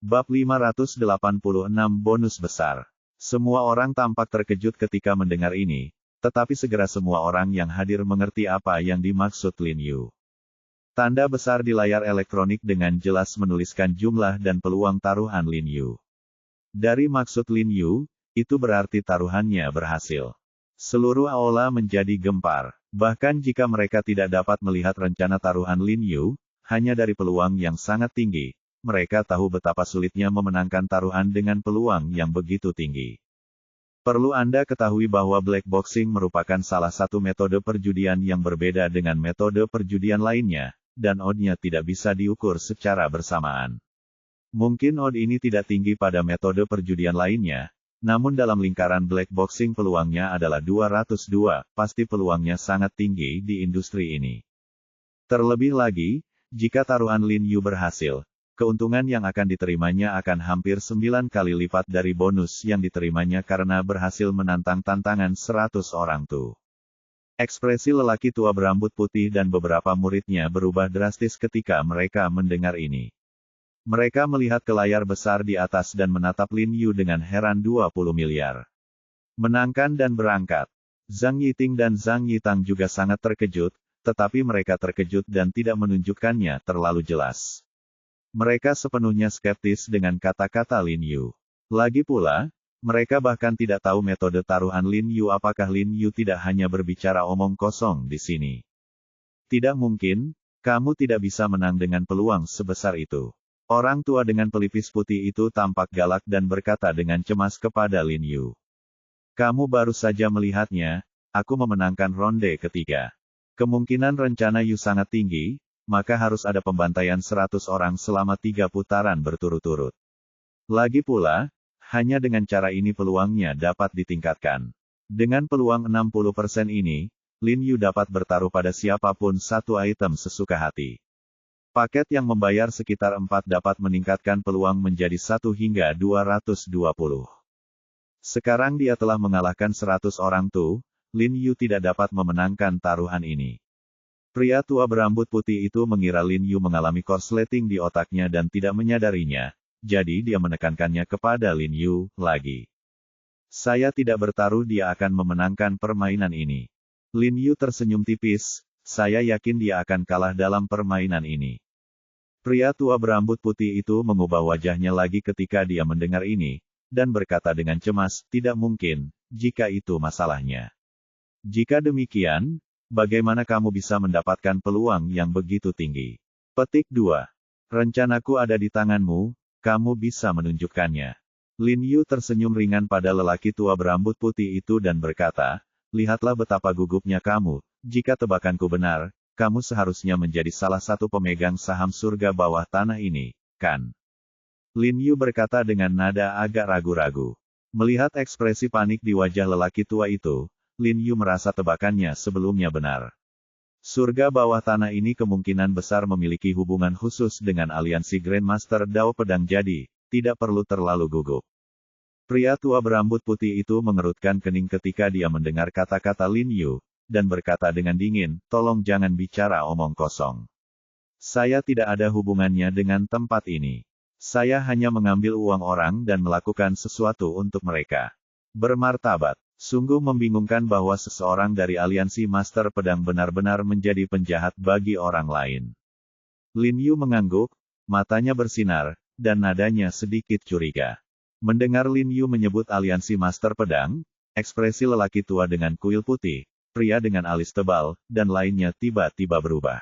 Bab 586 Bonus Besar. Semua orang tampak terkejut ketika mendengar ini, tetapi segera semua orang yang hadir mengerti apa yang dimaksud Lin Yu. Tanda besar di layar elektronik dengan jelas menuliskan jumlah dan peluang taruhan Lin Yu. Dari maksud Lin Yu, itu berarti taruhannya berhasil. Seluruh aula menjadi gempar. Bahkan jika mereka tidak dapat melihat rencana taruhan Lin Yu, hanya dari peluang yang sangat tinggi, mereka tahu betapa sulitnya memenangkan taruhan dengan peluang yang begitu tinggi. Perlu Anda ketahui bahwa black boxing merupakan salah satu metode perjudian yang berbeda dengan metode perjudian lainnya, dan oddnya tidak bisa diukur secara bersamaan. Mungkin odd ini tidak tinggi pada metode perjudian lainnya, namun dalam lingkaran black boxing peluangnya adalah 202, pasti peluangnya sangat tinggi di industri ini. Terlebih lagi, jika taruhan Lin Yu berhasil, keuntungan yang akan diterimanya akan hampir 9 kali lipat dari bonus yang diterimanya karena berhasil menantang tantangan 100 orang tuh. Ekspresi lelaki tua berambut putih dan beberapa muridnya berubah drastis ketika mereka mendengar ini. Mereka melihat ke layar besar di atas dan menatap Lin Yu dengan heran 20 miliar. Menangkan dan berangkat. Zhang Yiting dan Zhang Yitang juga sangat terkejut, tetapi mereka terkejut dan tidak menunjukkannya terlalu jelas. Mereka sepenuhnya skeptis dengan kata-kata Lin Yu. Lagi pula, mereka bahkan tidak tahu metode taruhan Lin Yu. Apakah Lin Yu tidak hanya berbicara omong kosong di sini? Tidak mungkin, kamu tidak bisa menang dengan peluang sebesar itu. Orang tua dengan pelipis putih itu tampak galak dan berkata dengan cemas kepada Lin Yu. Kamu baru saja melihatnya, aku memenangkan ronde ketiga. Kemungkinan rencana Yu sangat tinggi, maka harus ada pembantaian 100 orang selama 3 putaran berturut-turut. Lagi pula, hanya dengan cara ini peluangnya dapat ditingkatkan. Dengan peluang 60% ini, Lin Yu dapat bertaruh pada siapapun satu item sesuka hati. Paket yang membayar sekitar 4 dapat meningkatkan peluang menjadi 1 hingga 220. Sekarang dia telah mengalahkan 100 orang tuh, Lin Yu tidak dapat memenangkan taruhan ini. Pria tua berambut putih itu mengira Lin Yu mengalami korsleting di otaknya dan tidak menyadarinya, jadi dia menekankannya kepada Lin Yu lagi. Saya tidak bertaruh dia akan memenangkan permainan ini. Lin Yu tersenyum tipis, saya yakin dia akan kalah dalam permainan ini. Pria tua berambut putih itu mengubah wajahnya lagi ketika dia mendengar ini, dan berkata dengan cemas, tidak mungkin, jika itu masalahnya. Jika demikian, bagaimana kamu bisa mendapatkan peluang yang begitu tinggi? Petik 2. Rencanaku ada di tanganmu, kamu bisa menunjukkannya. Lin Yu tersenyum ringan pada lelaki tua berambut putih itu dan berkata, lihatlah betapa gugupnya kamu, jika tebakanku benar, kamu seharusnya menjadi salah satu pemegang saham surga bawah tanah ini, kan? Lin Yu berkata dengan nada agak ragu-ragu. Melihat ekspresi panik di wajah lelaki tua itu, Lin Yu merasa tebakannya sebelumnya benar. Surga bawah tanah ini kemungkinan besar memiliki hubungan khusus dengan aliansi Grandmaster Dao Pedang jadi, tidak perlu terlalu gugup. Pria tua berambut putih itu mengerutkan kening ketika dia mendengar kata-kata Lin Yu, dan berkata dengan dingin, tolong jangan bicara omong kosong. Saya tidak ada hubungannya dengan tempat ini. Saya hanya mengambil uang orang dan melakukan sesuatu untuk mereka. Bermartabat. Sungguh membingungkan bahwa seseorang dari aliansi Master Pedang benar-benar menjadi penjahat bagi orang lain. Lin Yu mengangguk, matanya bersinar, dan nadanya sedikit curiga. Mendengar Lin Yu menyebut aliansi Master Pedang, ekspresi lelaki tua dengan kuil putih, pria dengan alis tebal, dan lainnya tiba-tiba berubah.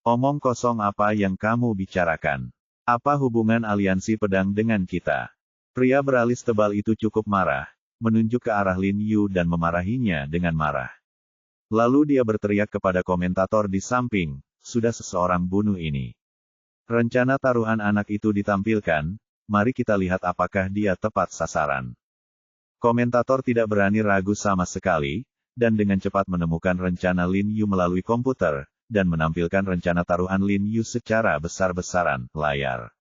Omong kosong apa yang kamu bicarakan? Apa hubungan aliansi pedang dengan kita? Pria beralis tebal itu cukup marah, menunjuk ke arah Lin Yu dan memarahinya dengan marah. Lalu dia berteriak kepada komentator di samping, sudah seseorang bunuh ini. Rencana taruhan anak itu ditampilkan, mari kita lihat apakah dia tepat sasaran. Komentator tidak berani ragu sama sekali, dan dengan cepat menemukan rencana Lin Yu melalui komputer, dan menampilkan rencana taruhan Lin Yu secara besar-besaran layar.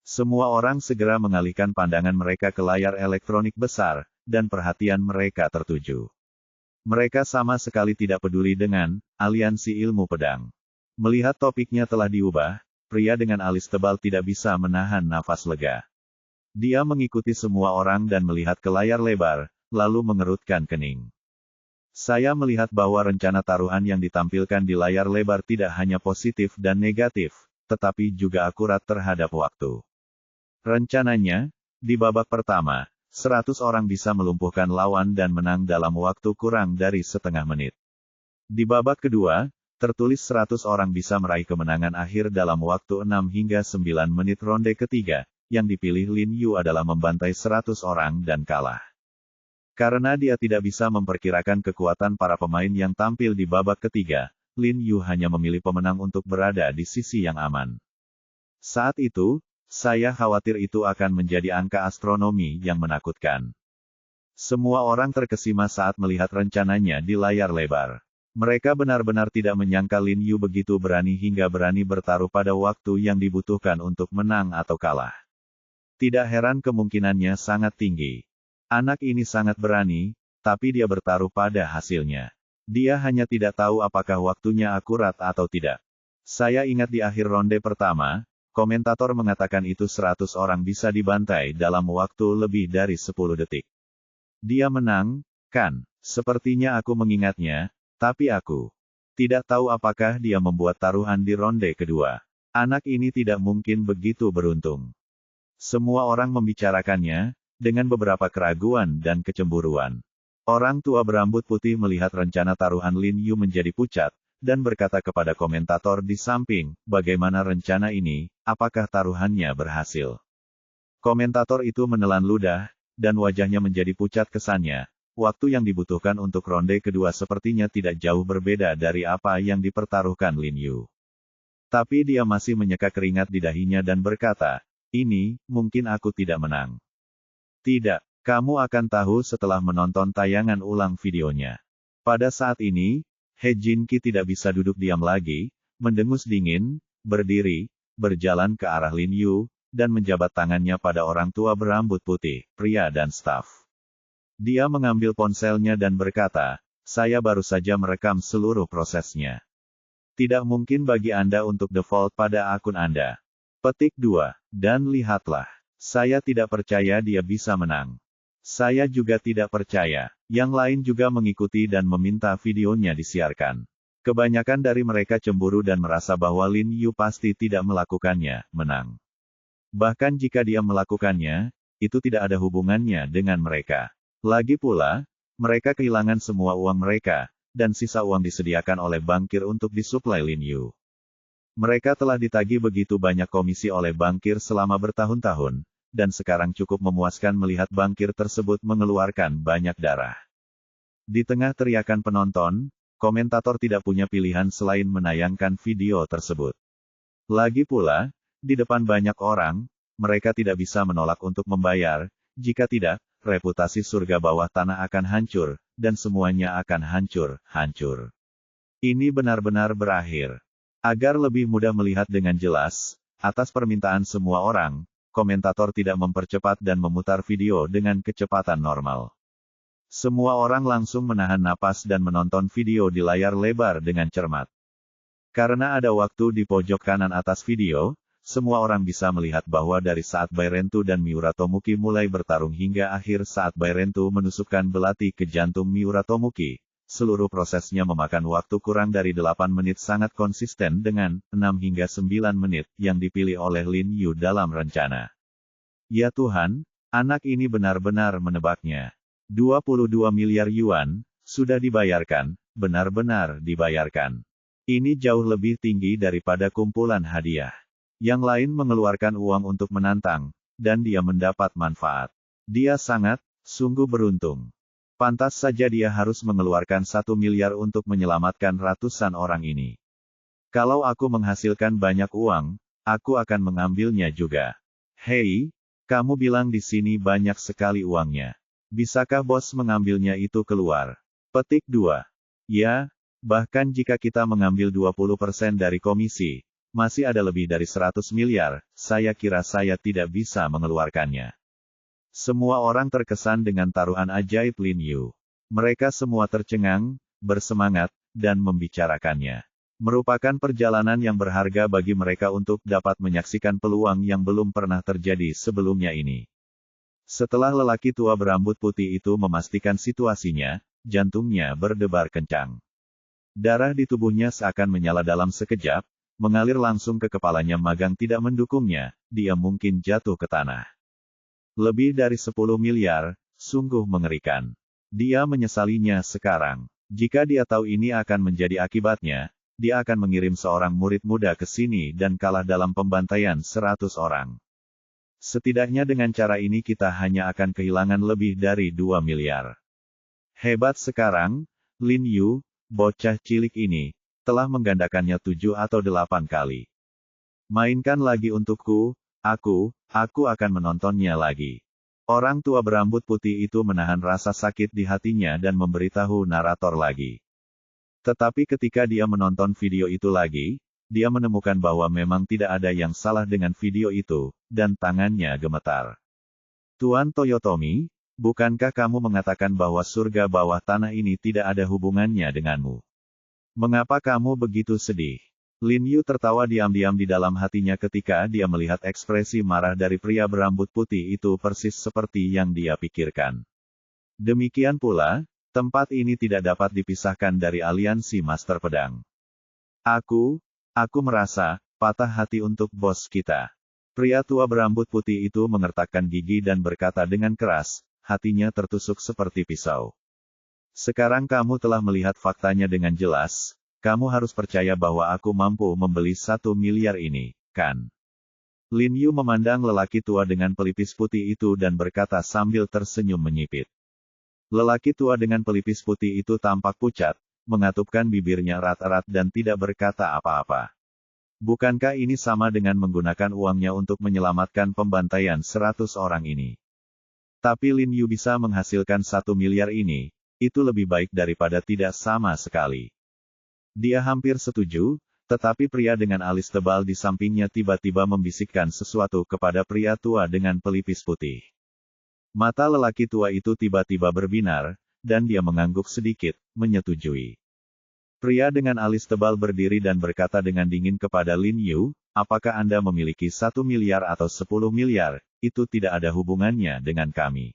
Semua orang segera mengalihkan pandangan mereka ke layar elektronik besar, dan perhatian mereka tertuju. Mereka sama sekali tidak peduli dengan aliansi ilmu pedang. Melihat topiknya telah diubah, pria dengan alis tebal tidak bisa menahan nafas lega. Dia mengikuti semua orang dan melihat ke layar lebar, lalu mengerutkan kening. Saya melihat bahwa rencana taruhan yang ditampilkan di layar lebar tidak hanya positif dan negatif, tetapi juga akurat terhadap waktu. Rencananya, di babak pertama, 100 orang bisa melumpuhkan lawan dan menang dalam waktu kurang dari setengah menit. Di babak kedua, tertulis 100 orang bisa meraih kemenangan akhir dalam waktu 6 hingga 9 menit. Ronde ketiga, yang dipilih Lin Yu adalah membantai 100 orang dan kalah. Karena dia tidak bisa memperkirakan kekuatan para pemain yang tampil di babak ketiga, Lin Yu hanya memilih pemenang untuk berada di sisi yang aman. Saat itu, saya khawatir itu akan menjadi angka astronomi yang menakutkan. Semua orang terkesima saat melihat rencananya di layar lebar. Mereka benar-benar tidak menyangka Lin Yu begitu berani hingga berani bertaruh pada waktu yang dibutuhkan untuk menang atau kalah. Tidak heran kemungkinannya sangat tinggi. Anak ini sangat berani, tapi dia bertaruh pada hasilnya. Dia hanya tidak tahu apakah waktunya akurat atau tidak. Saya ingat di akhir ronde pertama, komentator mengatakan itu 100 orang bisa dibantai dalam waktu lebih dari 10 detik. Dia menang, kan? Sepertinya aku mengingatnya, tapi aku tidak tahu apakah dia membuat taruhan di ronde kedua. Anak ini tidak mungkin begitu beruntung. Semua orang membicarakannya, dengan beberapa keraguan dan kecemburuan. Orang tua berambut putih melihat rencana taruhan Lin Yu menjadi pucat, dan berkata kepada komentator di samping, bagaimana rencana ini, apakah taruhannya berhasil? Komentator itu menelan ludah, dan wajahnya menjadi pucat kesannya. Waktu yang dibutuhkan untuk ronde kedua sepertinya tidak jauh berbeda dari apa yang dipertaruhkan Lin Yu. Tapi dia masih menyeka keringat di dahinya dan berkata, ini, mungkin aku tidak menang. Tidak, kamu akan tahu setelah menonton tayangan ulang videonya. Pada saat ini, He Jinqi tidak bisa duduk diam lagi, mendengus dingin, berdiri, berjalan ke arah Lin Yu, dan menjabat tangannya pada orang tua berambut putih, pria dan staf. Dia mengambil ponselnya dan berkata, saya baru saja merekam seluruh prosesnya. Tidak mungkin bagi Anda untuk default pada akun Anda. Petik 2. Dan lihatlah. Saya tidak percaya dia bisa menang. Saya juga tidak percaya. Yang lain juga mengikuti dan meminta videonya disiarkan. Kebanyakan dari mereka cemburu dan merasa bahwa Lin Yu pasti tidak melakukannya, menang. Bahkan jika dia melakukannya, itu tidak ada hubungannya dengan mereka. Lagi pula, mereka kehilangan semua uang mereka, dan sisa uang disediakan oleh bankir untuk disuplai Lin Yu. Mereka telah ditagih begitu banyak komisi oleh bankir selama bertahun-tahun, dan sekarang cukup memuaskan melihat bankir tersebut mengeluarkan banyak darah. Di tengah teriakan penonton, komentator tidak punya pilihan selain menayangkan video tersebut. Lagi pula, di depan banyak orang, mereka tidak bisa menolak untuk membayar, jika tidak, reputasi surga bawah tanah akan hancur, dan semuanya akan hancur. Ini benar-benar berakhir. Agar lebih mudah melihat dengan jelas, atas permintaan semua orang, komentator tidak mempercepat dan memutar video dengan kecepatan normal. Semua orang langsung menahan napas dan menonton video di layar lebar dengan cermat. Karena ada waktu di pojok kanan atas video, semua orang bisa melihat bahwa dari saat Bairentu dan Miura Tomoki mulai bertarung hingga akhir saat Bairentu menusukkan belati ke jantung Miura Tomoki, seluruh prosesnya memakan waktu kurang dari 8 menit sangat konsisten dengan 6 hingga 9 menit yang dipilih oleh Lin Yu dalam rencana. Ya Tuhan, anak ini benar-benar menebaknya. 22 miliar yuan, sudah dibayarkan, benar-benar dibayarkan. Ini jauh lebih tinggi daripada kumpulan hadiah. Yang lain mengeluarkan uang untuk menantang, dan dia mendapat manfaat. Dia sungguh beruntung. Pantas saja dia harus mengeluarkan 1 miliar untuk menyelamatkan ratusan orang ini. Kalau aku menghasilkan banyak uang, aku akan mengambilnya juga. Hei, kamu bilang di sini banyak sekali uangnya. Bisakah bos mengambilnya itu keluar? Petik 2. Ya, bahkan jika kita mengambil 20% dari komisi, masih ada lebih dari 100 miliar, saya kira saya tidak bisa mengeluarkannya. Semua orang terkesan dengan taruhan ajaib Lin Yu. Mereka semua tercengang, bersemangat, dan membicarakannya. Merupakan perjalanan yang berharga bagi mereka untuk dapat menyaksikan peluang yang belum pernah terjadi sebelumnya ini. Setelah lelaki tua berambut putih itu memastikan situasinya, jantungnya berdebar kencang. Darah di tubuhnya seakan menyala dalam sekejap, mengalir langsung ke kepalanya. Magang tidak mendukungnya, dia mungkin jatuh ke tanah. Lebih dari 10 miliar, sungguh mengerikan. Dia menyesalinya sekarang. Jika dia tahu ini akan menjadi akibatnya, dia akan mengirim seorang murid muda ke sini dan kalah dalam pembantaian 100 orang. Setidaknya dengan cara ini kita hanya akan kehilangan lebih dari 2 miliar. Hebat sekarang, Lin Yu, bocah cilik ini, telah menggandakannya 7 atau 8 kali. Mainkan lagi untukku, aku akan menontonnya lagi. Orang tua berambut putih itu menahan rasa sakit di hatinya dan memberitahu narator lagi. Tetapi ketika dia menonton video itu lagi, dia menemukan bahwa memang tidak ada yang salah dengan video itu, dan tangannya gemetar. Tuan Toyotomi, bukankah kamu mengatakan bahwa surga bawah tanah ini tidak ada hubungannya denganmu? Mengapa kamu begitu sedih? Lin Yu tertawa diam-diam di dalam hatinya ketika dia melihat ekspresi marah dari pria berambut putih itu persis seperti yang dia pikirkan. Demikian pula, tempat ini tidak dapat dipisahkan dari aliansi Master Pedang. Aku merasa patah hati untuk bos kita. Pria tua berambut putih itu mengertakkan gigi dan berkata dengan keras, hatinya tertusuk seperti pisau. Sekarang kamu telah melihat faktanya dengan jelas, kamu harus percaya bahwa aku mampu membeli 1 miliar ini, kan? Lin Yu memandang lelaki tua dengan pelipis putih itu dan berkata sambil tersenyum menyipit. Lelaki tua dengan pelipis putih itu tampak pucat, mengatupkan bibirnya erat-erat dan tidak berkata apa-apa. Bukankah ini sama dengan menggunakan uangnya untuk menyelamatkan pembantaian 100 orang ini? Tapi Lin Yu bisa menghasilkan 1 miliar ini, itu lebih baik daripada tidak sama sekali. Dia hampir setuju, tetapi pria dengan alis tebal di sampingnya tiba-tiba membisikkan sesuatu kepada pria tua dengan pelipis putih. Mata lelaki tua itu tiba-tiba berbinar, dan dia mengangguk sedikit, menyetujui. Pria dengan alis tebal berdiri dan berkata dengan dingin kepada Lin Yu, apakah Anda memiliki 1 miliar atau 10 miliar, itu tidak ada hubungannya dengan kami.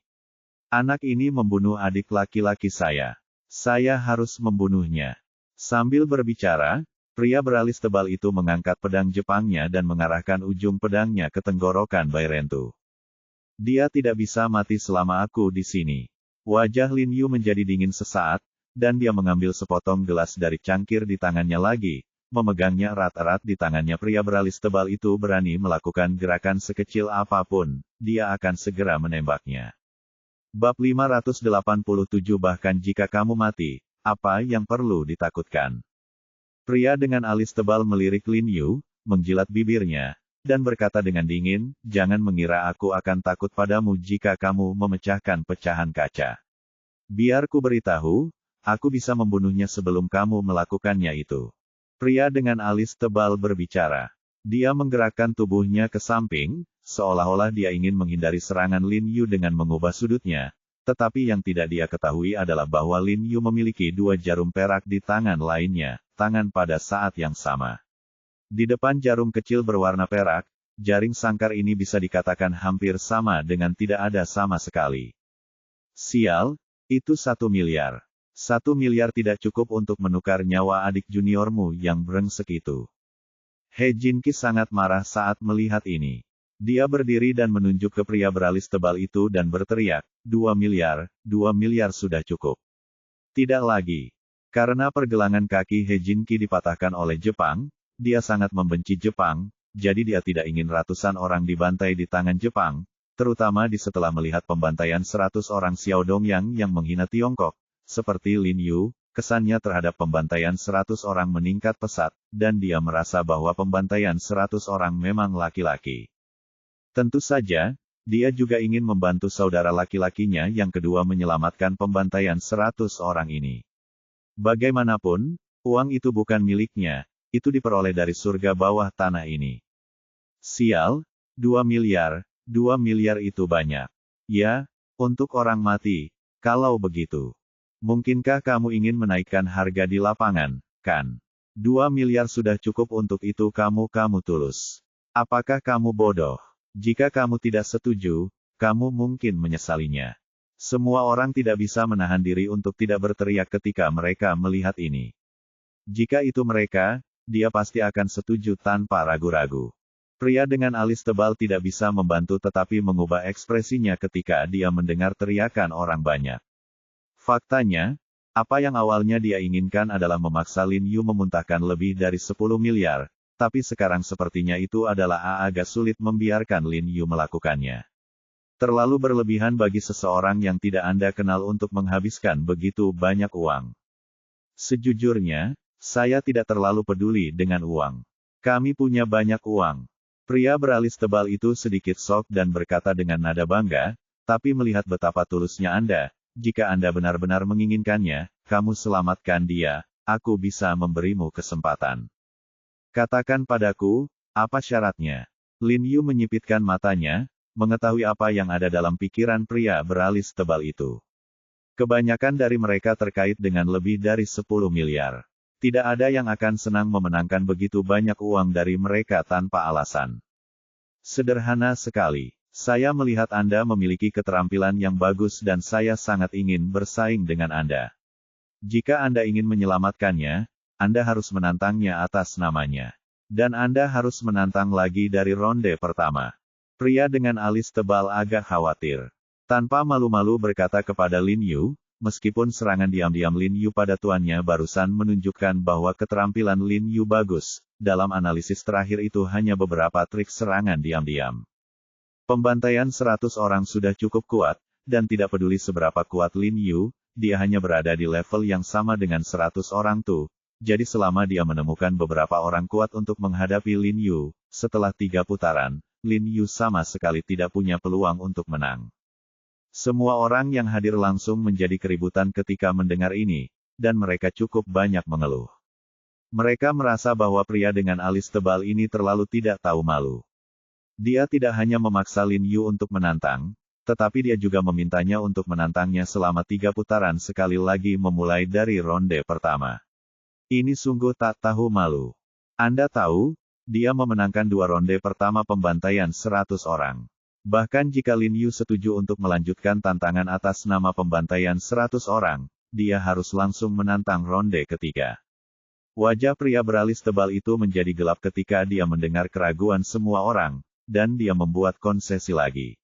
Anak ini membunuh adik laki-laki saya. Saya harus membunuhnya. Sambil berbicara, pria beralis tebal itu mengangkat pedang Jepangnya dan mengarahkan ujung pedangnya ke tenggorokan Bairentu. Dia tidak bisa mati selama aku di sini. Wajah Lin Yu menjadi dingin sesaat, dan dia mengambil sepotong gelas dari cangkir di tangannya lagi, memegangnya erat-erat di tangannya. Pria beralis tebal itu berani melakukan gerakan sekecil apapun, dia akan segera menembaknya. Bab 587 Bahkan jika kamu mati, apa yang perlu ditakutkan? Pria dengan alis tebal melirik Lin Yu, menjilat bibirnya, dan berkata dengan dingin, jangan mengira aku akan takut padamu jika kamu memecahkan pecahan kaca. Biar ku beritahu, aku bisa membunuhnya sebelum kamu melakukannya itu. Pria dengan alis tebal berbicara. Dia menggerakkan tubuhnya ke samping, seolah-olah dia ingin menghindari serangan Lin Yu dengan mengubah sudutnya, tetapi yang tidak dia ketahui adalah bahwa Lin Yu memiliki 2 jarum perak di tangan lainnya, tangan pada saat yang sama. Di depan jarum kecil berwarna perak, jaring sangkar ini bisa dikatakan hampir sama dengan tidak ada sama sekali. Sial, itu 1 miliar. 1 miliar tidak cukup untuk menukar nyawa adik juniormu yang brengsek itu. He Jinki sangat marah saat melihat ini. Dia berdiri dan menunjuk ke pria beralis tebal itu dan berteriak, 2 miliar sudah cukup. Tidak lagi. Karena pergelangan kaki He Jinki dipatahkan oleh Jepang, dia sangat membenci Jepang, jadi dia tidak ingin ratusan orang dibantai di tangan Jepang, terutama setelah melihat pembantaian 100 orang Xiao Dongyang yang menghina Tiongkok, seperti Lin Yu, kesannya terhadap pembantaian 100 orang meningkat pesat, dan dia merasa bahwa pembantaian 100 orang memang laki-laki. Tentu saja, dia juga ingin membantu saudara laki-lakinya yang kedua menyelamatkan pembantaian 100 orang ini. Bagaimanapun, uang itu bukan miliknya. Itu diperoleh dari surga bawah tanah ini. Sial, 2 miliar itu banyak. Ya, untuk orang mati, kalau begitu. Mungkinkah kamu ingin menaikkan harga di lapangan, kan? 2 miliar sudah cukup untuk itu kamu tulus. Apakah kamu bodoh? Jika kamu tidak setuju, kamu mungkin menyesalinya. Semua orang tidak bisa menahan diri untuk tidak berteriak ketika mereka melihat ini. Jika itu mereka, dia pasti akan setuju tanpa ragu-ragu. Pria dengan alis tebal tidak bisa membantu tetapi mengubah ekspresinya ketika dia mendengar teriakan orang banyak. Faktanya, apa yang awalnya dia inginkan adalah memaksa Lin Yu memuntahkan lebih dari 10 miliar, tapi sekarang sepertinya itu adalah agak sulit membiarkan Lin Yu melakukannya. Terlalu berlebihan bagi seseorang yang tidak Anda kenal untuk menghabiskan begitu banyak uang. Sejujurnya, saya tidak terlalu peduli dengan uang. Kami punya banyak uang. Pria beralis tebal itu sedikit shock dan berkata dengan nada bangga, tapi melihat betapa tulusnya Anda, jika Anda benar-benar menginginkannya, kamu selamatkan dia, aku bisa memberimu kesempatan. Katakan padaku, apa syaratnya? Lin Yu menyipitkan matanya, mengetahui apa yang ada dalam pikiran pria beralis tebal itu. Kebanyakan dari mereka terkait dengan lebih dari 10 miliar. Tidak ada yang akan senang memenangkan begitu banyak uang dari mereka tanpa alasan. Sederhana sekali. Saya melihat Anda memiliki keterampilan yang bagus dan saya sangat ingin bersaing dengan Anda. Jika Anda ingin menyelamatkannya, Anda harus menantangnya atas namanya. Dan Anda harus menantang lagi dari ronde pertama. Pria dengan alis tebal agak khawatir. Tanpa malu-malu berkata kepada Lin Yu, meskipun serangan diam-diam Lin Yu pada tuannya barusan menunjukkan bahwa keterampilan Lin Yu bagus, dalam analisis terakhir itu hanya beberapa trik serangan diam-diam. Pembantaian 100 orang sudah cukup kuat, dan tidak peduli seberapa kuat Lin Yu, dia hanya berada di level yang sama dengan 100 orang tuh. Jadi selama dia menemukan beberapa orang kuat untuk menghadapi Lin Yu, setelah 3 putaran, Lin Yu sama sekali tidak punya peluang untuk menang. Semua orang yang hadir langsung menjadi keributan ketika mendengar ini, dan mereka cukup banyak mengeluh. Mereka merasa bahwa pria dengan alis tebal ini terlalu tidak tahu malu. Dia tidak hanya memaksa Lin Yu untuk menantang, tetapi dia juga memintanya untuk menantangnya selama 3 putaran sekali lagi memulai dari ronde pertama. Ini sungguh tak tahu malu. Anda tahu, dia memenangkan 2 ronde pertama pembantaian 100 orang. Bahkan jika Lin Yu setuju untuk melanjutkan tantangan atas nama pembantaian 100 orang, dia harus langsung menantang ronde ketiga. Wajah pria beralis tebal itu menjadi gelap ketika dia mendengar keraguan semua orang, dan dia membuat konsesi lagi.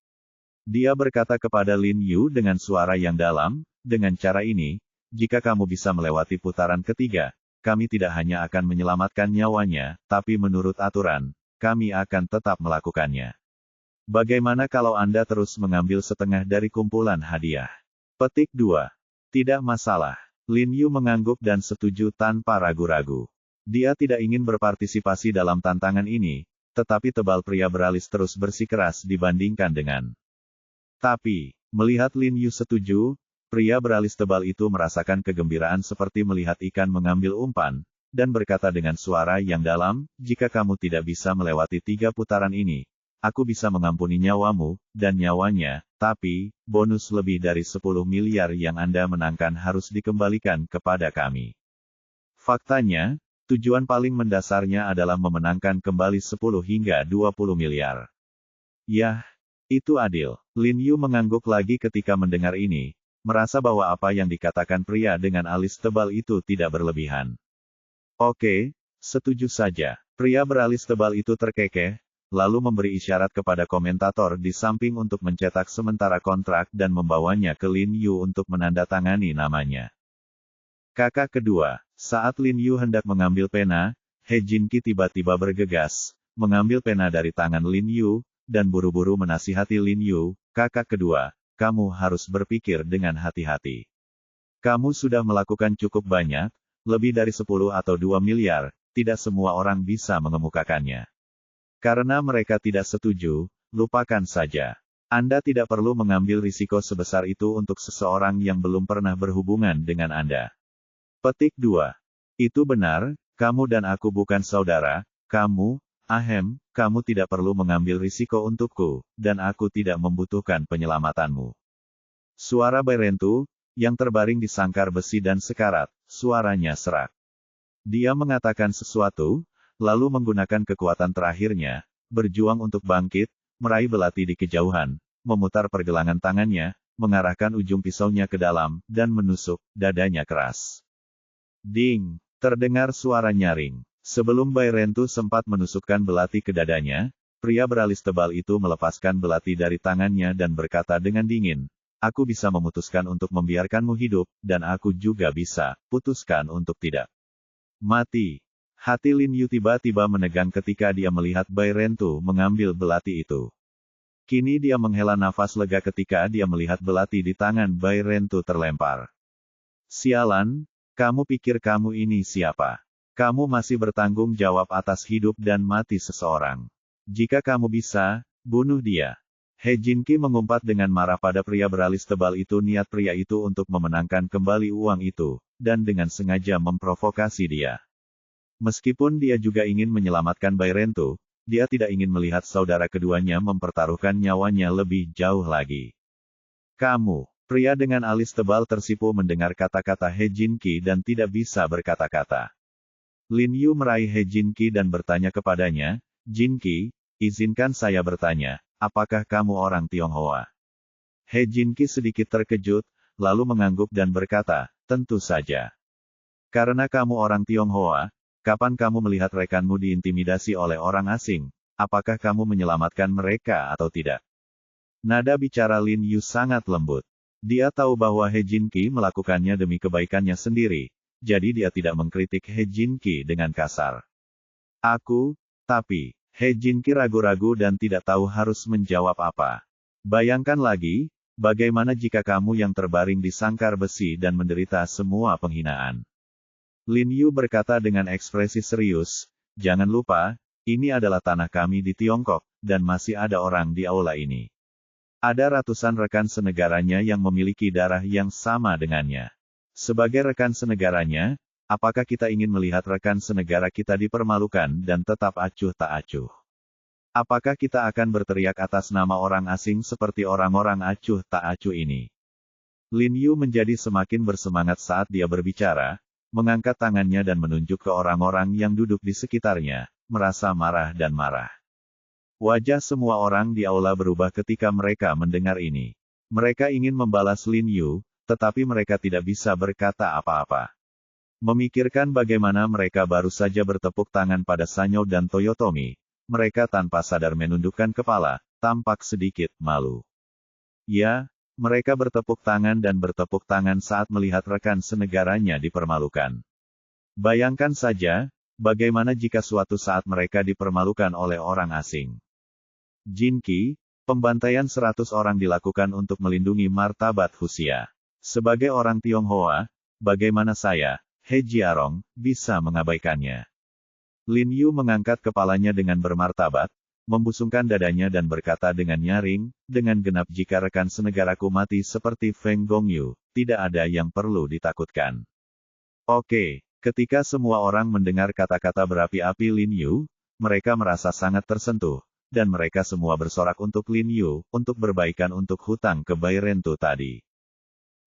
Dia berkata kepada Lin Yu dengan suara yang dalam, dengan cara ini, jika kamu bisa melewati putaran ketiga, kami tidak hanya akan menyelamatkan nyawanya, tapi menurut aturan, kami akan tetap melakukannya. Bagaimana kalau Anda terus mengambil setengah dari kumpulan hadiah? Petik 2. Tidak masalah. Lin Yu mengangguk dan setuju tanpa ragu-ragu. Dia tidak ingin berpartisipasi dalam tantangan ini, tetapi tebal pria beralis terus bersikeras dibandingkan dengan. Tapi, melihat Lin Yu setuju, pria beralis tebal itu merasakan kegembiraan seperti melihat ikan mengambil umpan, dan berkata dengan suara yang dalam, jika kamu tidak bisa melewati 3 putaran ini, aku bisa mengampuni nyawamu, dan nyawanya, tapi, bonus lebih dari 10 miliar yang Anda menangkan harus dikembalikan kepada kami. Faktanya, tujuan paling mendasarnya adalah memenangkan kembali 10 hingga 20 miliar. Yah, itu adil. Lin Yu mengangguk lagi ketika mendengar ini, merasa bahwa apa yang dikatakan pria dengan alis tebal itu tidak berlebihan. Oke, setuju saja. Pria beralis tebal itu terkekeh, lalu memberi isyarat kepada komentator di samping untuk mencetak sementara kontrak dan membawanya ke Lin Yu untuk menandatangani namanya. Kakak kedua. Saat Lin Yu hendak mengambil pena, He Jinqi tiba-tiba bergegas, mengambil pena dari tangan Lin Yu, dan buru-buru menasihati Lin Yu, kakak kedua, kamu harus berpikir dengan hati-hati. Kamu sudah melakukan cukup banyak, lebih dari 10 atau 2 miliar, tidak semua orang bisa mengemukakannya. Karena mereka tidak setuju, lupakan saja. Anda tidak perlu mengambil risiko sebesar itu untuk seseorang yang belum pernah berhubungan dengan Anda. Petik 2. Itu benar, kamu dan aku bukan saudara, kamu, kamu tidak perlu mengambil risiko untukku, dan aku tidak membutuhkan penyelamatanmu. Suara Berentu, yang terbaring di sangkar besi dan sekarat, suaranya serak. Dia mengatakan sesuatu, lalu menggunakan kekuatan terakhirnya, berjuang untuk bangkit, meraih belati di kejauhan, memutar pergelangan tangannya, mengarahkan ujung pisaunya ke dalam, dan menusuk dadanya keras. Ding! Terdengar suara nyaring. Sebelum Bairentu sempat menusukkan belati ke dadanya, pria beralis tebal itu melepaskan belati dari tangannya dan berkata dengan dingin, "Aku bisa memutuskan untuk membiarkanmu hidup, dan aku juga bisa putuskan untuk tidak mati." Hati Lin Yu tiba-tiba menegang ketika dia melihat Bairentu mengambil belati itu. Kini dia menghela nafas lega ketika dia melihat belati di tangan Bairentu terlempar. "Sialan, kamu pikir kamu ini siapa? Kamu masih bertanggung jawab atas hidup dan mati seseorang. Jika kamu bisa, bunuh dia." He Jinqi mengumpat dengan marah pada pria beralis tebal itu. Niat pria itu untuk memenangkan kembali uang itu, dan dengan sengaja memprovokasi dia. Meskipun dia juga ingin menyelamatkan Bairentu, dia tidak ingin melihat saudara keduanya mempertaruhkan nyawanya lebih jauh lagi. "Kamu," pria dengan alis tebal tersipu mendengar kata-kata He Jinqi dan tidak bisa berkata-kata. Lin Yu meraih He Jinqi dan bertanya kepadanya, "Jinqi, izinkan saya bertanya, apakah kamu orang Tionghoa?" He Jinqi sedikit terkejut, lalu mengangguk dan berkata, "Tentu saja. Karena kamu orang Tionghoa, kapan kamu melihat rekanmu diintimidasi oleh orang asing? Apakah kamu menyelamatkan mereka atau tidak?" Nada bicara Lin Yu sangat lembut. Dia tahu bahwa He Jinqi melakukannya demi kebaikannya sendiri, jadi dia tidak mengkritik He Jinqi dengan kasar. Tapi, He Jinqi ragu-ragu dan tidak tahu harus menjawab apa. "Bayangkan lagi, bagaimana jika kamu yang terbaring di sangkar besi dan menderita semua penghinaan?" Lin Yu berkata dengan ekspresi serius, "Jangan lupa, ini adalah tanah kami di Tiongkok, dan masih ada orang di aula ini. Ada ratusan rekan senegaranya yang memiliki darah yang sama dengannya. Sebagai rekan senegaranya, apakah kita ingin melihat rekan senegara kita dipermalukan dan tetap acuh tak acuh? Apakah kita akan berteriak atas nama orang asing seperti orang-orang acuh tak acuh ini?" Lin Yu menjadi semakin bersemangat saat dia berbicara, mengangkat tangannya dan menunjuk ke orang-orang yang duduk di sekitarnya, merasa marah dan marah. Wajah semua orang di aula berubah ketika mereka mendengar ini. Mereka ingin membalas Lin Yu, tetapi mereka tidak bisa berkata apa-apa. Memikirkan bagaimana mereka baru saja bertepuk tangan pada Sanyo dan Toyotomi, mereka tanpa sadar menundukkan kepala, tampak sedikit malu. Ya, mereka bertepuk tangan saat melihat rekan senegaranya dipermalukan. Bayangkan saja, bagaimana jika suatu saat mereka dipermalukan oleh orang asing. "Jinqi, pembantaian 100 orang dilakukan untuk melindungi martabat Fuxia. Sebagai orang Tionghoa, bagaimana saya, He Jiarong, bisa mengabaikannya?" Lin Yu mengangkat kepalanya dengan bermartabat, membusungkan dadanya dan berkata dengan nyaring, "Dengan genap jika rekan senegaraku mati seperti Feng Gongyu, tidak ada yang perlu ditakutkan." Oke, ketika semua orang mendengar kata-kata berapi-api Lin Yu, mereka merasa sangat tersentuh, dan mereka semua bersorak untuk Lin Yu, untuk berbaikan untuk hutang ke Bairentu tadi.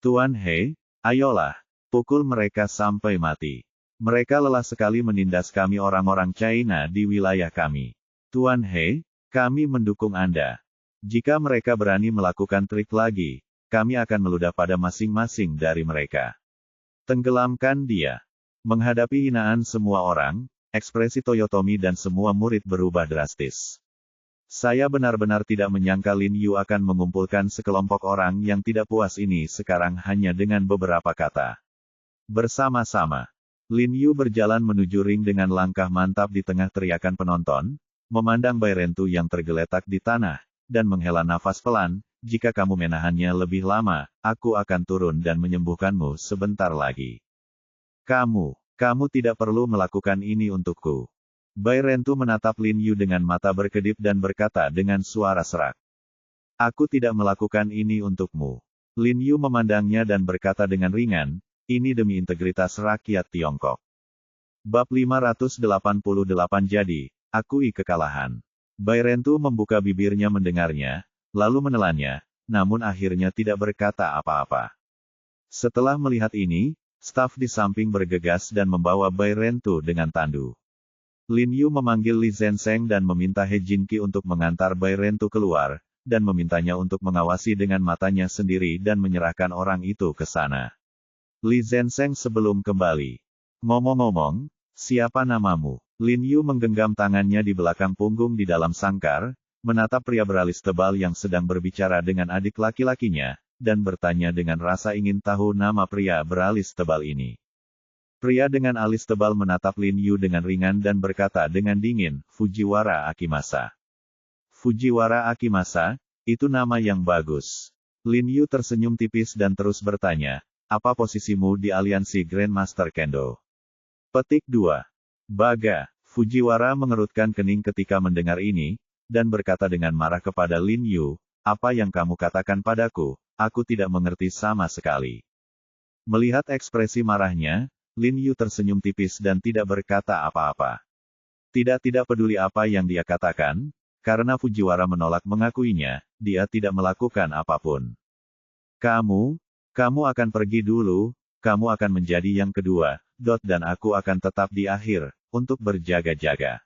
"Tuan He, ayolah, pukul mereka sampai mati. Mereka lelah sekali menindas kami orang-orang China di wilayah kami. Tuan He, kami mendukung Anda. Jika mereka berani melakukan trik lagi, kami akan meludah pada masing-masing dari mereka. Tenggelamkan dia." Menghadapi hinaan semua orang, ekspresi Toyotomi dan semua murid berubah drastis. Saya benar-benar tidak menyangka Lin Yu akan mengumpulkan sekelompok orang yang tidak puas ini sekarang hanya dengan beberapa kata. Bersama-sama, Lin Yu berjalan menuju ring dengan langkah mantap di tengah teriakan penonton, memandang Bairentu yang tergeletak di tanah, dan menghela nafas pelan, "Jika kamu menahannya lebih lama, aku akan turun dan menyembuhkanmu sebentar lagi. Kamu tidak perlu melakukan ini untukku." Bairentu menatap Lin Yu dengan mata berkedip dan berkata dengan suara serak, "Aku tidak melakukan ini untukmu." Lin Yu memandangnya dan berkata dengan ringan, "Ini demi integritas rakyat Tiongkok." Bab 588 Jadi, akui kekalahan. Bairentu membuka bibirnya mendengarnya, lalu menelannya, namun akhirnya tidak berkata apa-apa. Setelah melihat ini, Staf di samping bergegas dan membawa Bai Rentu dengan tandu. Lin Yu memanggil Li Zenseng dan meminta He Jinqi untuk mengantar Bai Rentu keluar, dan memintanya untuk mengawasi dengan matanya sendiri dan menyerahkan orang itu ke sana. Li Zenseng sebelum kembali. Ngomong-ngomong, siapa namamu? Lin Yu menggenggam tangannya di belakang punggung di dalam sangkar, menatap pria beralis tebal yang sedang berbicara dengan adik laki-lakinya, dan bertanya dengan rasa ingin tahu nama pria beralis tebal ini. Pria dengan alis tebal menatap Lin Yu dengan ringan dan berkata dengan dingin, Fujiwara Akimasa. Fujiwara Akimasa, itu nama yang bagus. Lin Yu tersenyum tipis dan terus bertanya, apa posisimu di aliansi Grandmaster Kendo? Petik 2. Baga. Fujiwara mengerutkan kening ketika mendengar ini, dan berkata dengan marah kepada Lin Yu, apa yang kamu katakan padaku? Aku tidak mengerti sama sekali. Melihat ekspresi marahnya, Lin Yu tersenyum tipis dan tidak berkata apa-apa. Tidak peduli apa yang dia katakan, karena Fujiwara menolak mengakuinya, dia tidak melakukan apapun. Kamu akan pergi dulu, kamu akan menjadi yang kedua, dan aku akan tetap di akhir, untuk berjaga-jaga.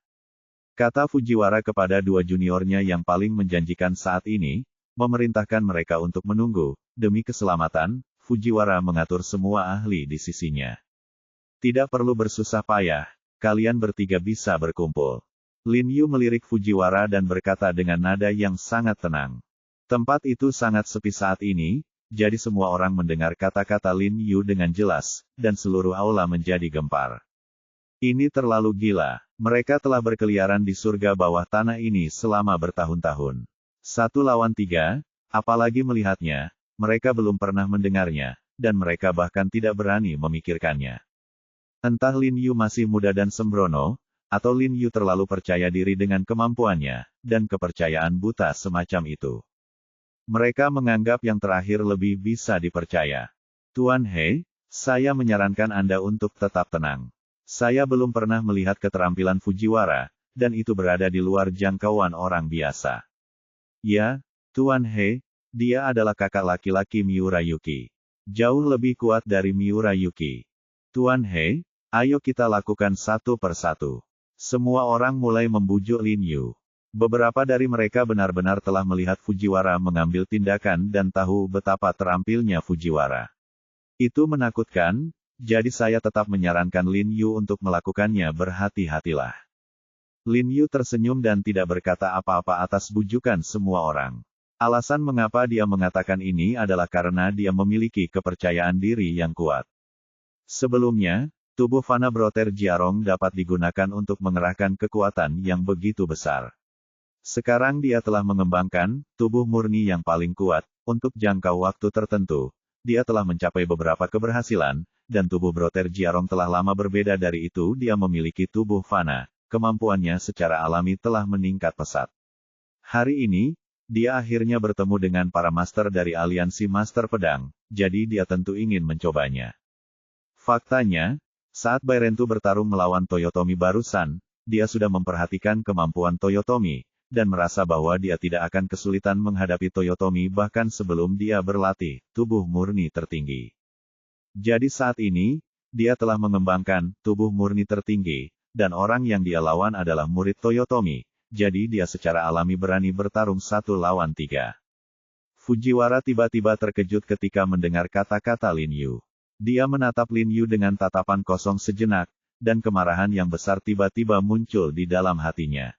Kata Fujiwara kepada dua juniornya yang paling menjanjikan saat ini, memerintahkan mereka untuk menunggu. Demi keselamatan, Fujiwara mengatur semua ahli di sisinya. Tidak perlu bersusah payah, kalian bertiga bisa berkumpul. Lin Yu melirik Fujiwara dan berkata dengan nada yang sangat tenang. Tempat itu sangat sepi saat ini, jadi semua orang mendengar kata-kata Lin Yu dengan jelas, dan seluruh aula menjadi gempar. Ini terlalu gila, mereka telah berkeliaran di surga bawah tanah ini selama bertahun-tahun. 1 lawan 3, apalagi melihatnya, mereka belum pernah mendengarnya, dan mereka bahkan tidak berani memikirkannya. Entah Lin Yu masih muda dan sembrono, atau Lin Yu terlalu percaya diri dengan kemampuannya, dan kepercayaan buta semacam itu. Mereka menganggap yang terakhir lebih bisa dipercaya. Tuan He, saya menyarankan Anda untuk tetap tenang. Saya belum pernah melihat keterampilan Fujiwara, dan itu berada di luar jangkauan orang biasa. Ya, Tuan He, dia adalah kakak laki-laki Miura Yuki. Jauh lebih kuat dari Miura Yuki. Tuan He, ayo kita lakukan satu persatu. Semua orang mulai membujuk Lin Yu. Beberapa dari mereka benar-benar telah melihat Fujiwara mengambil tindakan dan tahu betapa terampilnya Fujiwara. Itu menakutkan, jadi saya tetap menyarankan Lin Yu untuk melakukannya berhati-hatilah. Lin Yu tersenyum dan tidak berkata apa-apa atas bujukan semua orang. Alasan mengapa dia mengatakan ini adalah karena dia memiliki kepercayaan diri yang kuat. Sebelumnya, tubuh Fana Broter Jiarong dapat digunakan untuk mengerahkan kekuatan yang begitu besar. Sekarang dia telah mengembangkan tubuh murni yang paling kuat. Untuk jangka waktu tertentu, dia telah mencapai beberapa keberhasilan, dan tubuh Broter Jiarong telah lama berbeda dari itu. Dia memiliki tubuh Fana. Kemampuannya secara alami telah meningkat pesat. Hari ini, dia akhirnya bertemu dengan para master dari aliansi Master Pedang, jadi dia tentu ingin mencobanya. Faktanya, saat Bai Rentu bertarung melawan Toyotomi barusan, dia sudah memperhatikan kemampuan Toyotomi, dan merasa bahwa dia tidak akan kesulitan menghadapi Toyotomi bahkan sebelum dia berlatih tubuh murni tertinggi. Jadi saat ini, dia telah mengembangkan tubuh murni tertinggi, dan orang yang dia lawan adalah murid Toyotomi, jadi dia secara alami berani bertarung 1 lawan 3. Fujiwara tiba-tiba terkejut ketika mendengar kata-kata Lin Yu. Dia menatap Lin Yu dengan tatapan kosong sejenak, dan kemarahan yang besar tiba-tiba muncul di dalam hatinya.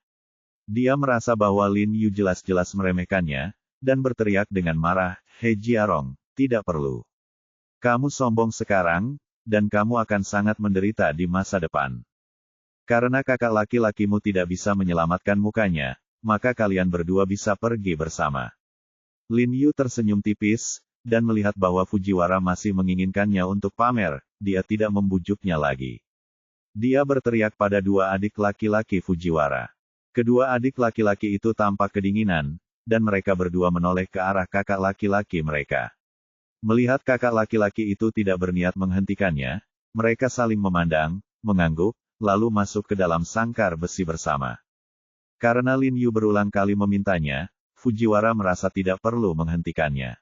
Dia merasa bahwa Lin Yu jelas-jelas meremehkannya, dan berteriak dengan marah, He Jiarong, tidak perlu. Kamu sombong sekarang, dan kamu akan sangat menderita di masa depan. Karena kakak laki-lakimu tidak bisa menyelamatkan mukanya, maka kalian berdua bisa pergi bersama. Lin Yu tersenyum tipis, dan melihat bahwa Fujiwara masih menginginkannya untuk pamer, dia tidak membujuknya lagi. Dia berteriak pada dua adik laki-laki Fujiwara. Kedua adik laki-laki itu tampak kedinginan, dan mereka berdua menoleh ke arah kakak laki-laki mereka. Melihat kakak laki-laki itu tidak berniat menghentikannya, mereka saling memandang, mengangguk, lalu masuk ke dalam sangkar besi bersama. Karena Lin Yu berulang kali memintanya, Fujiwara merasa tidak perlu menghentikannya.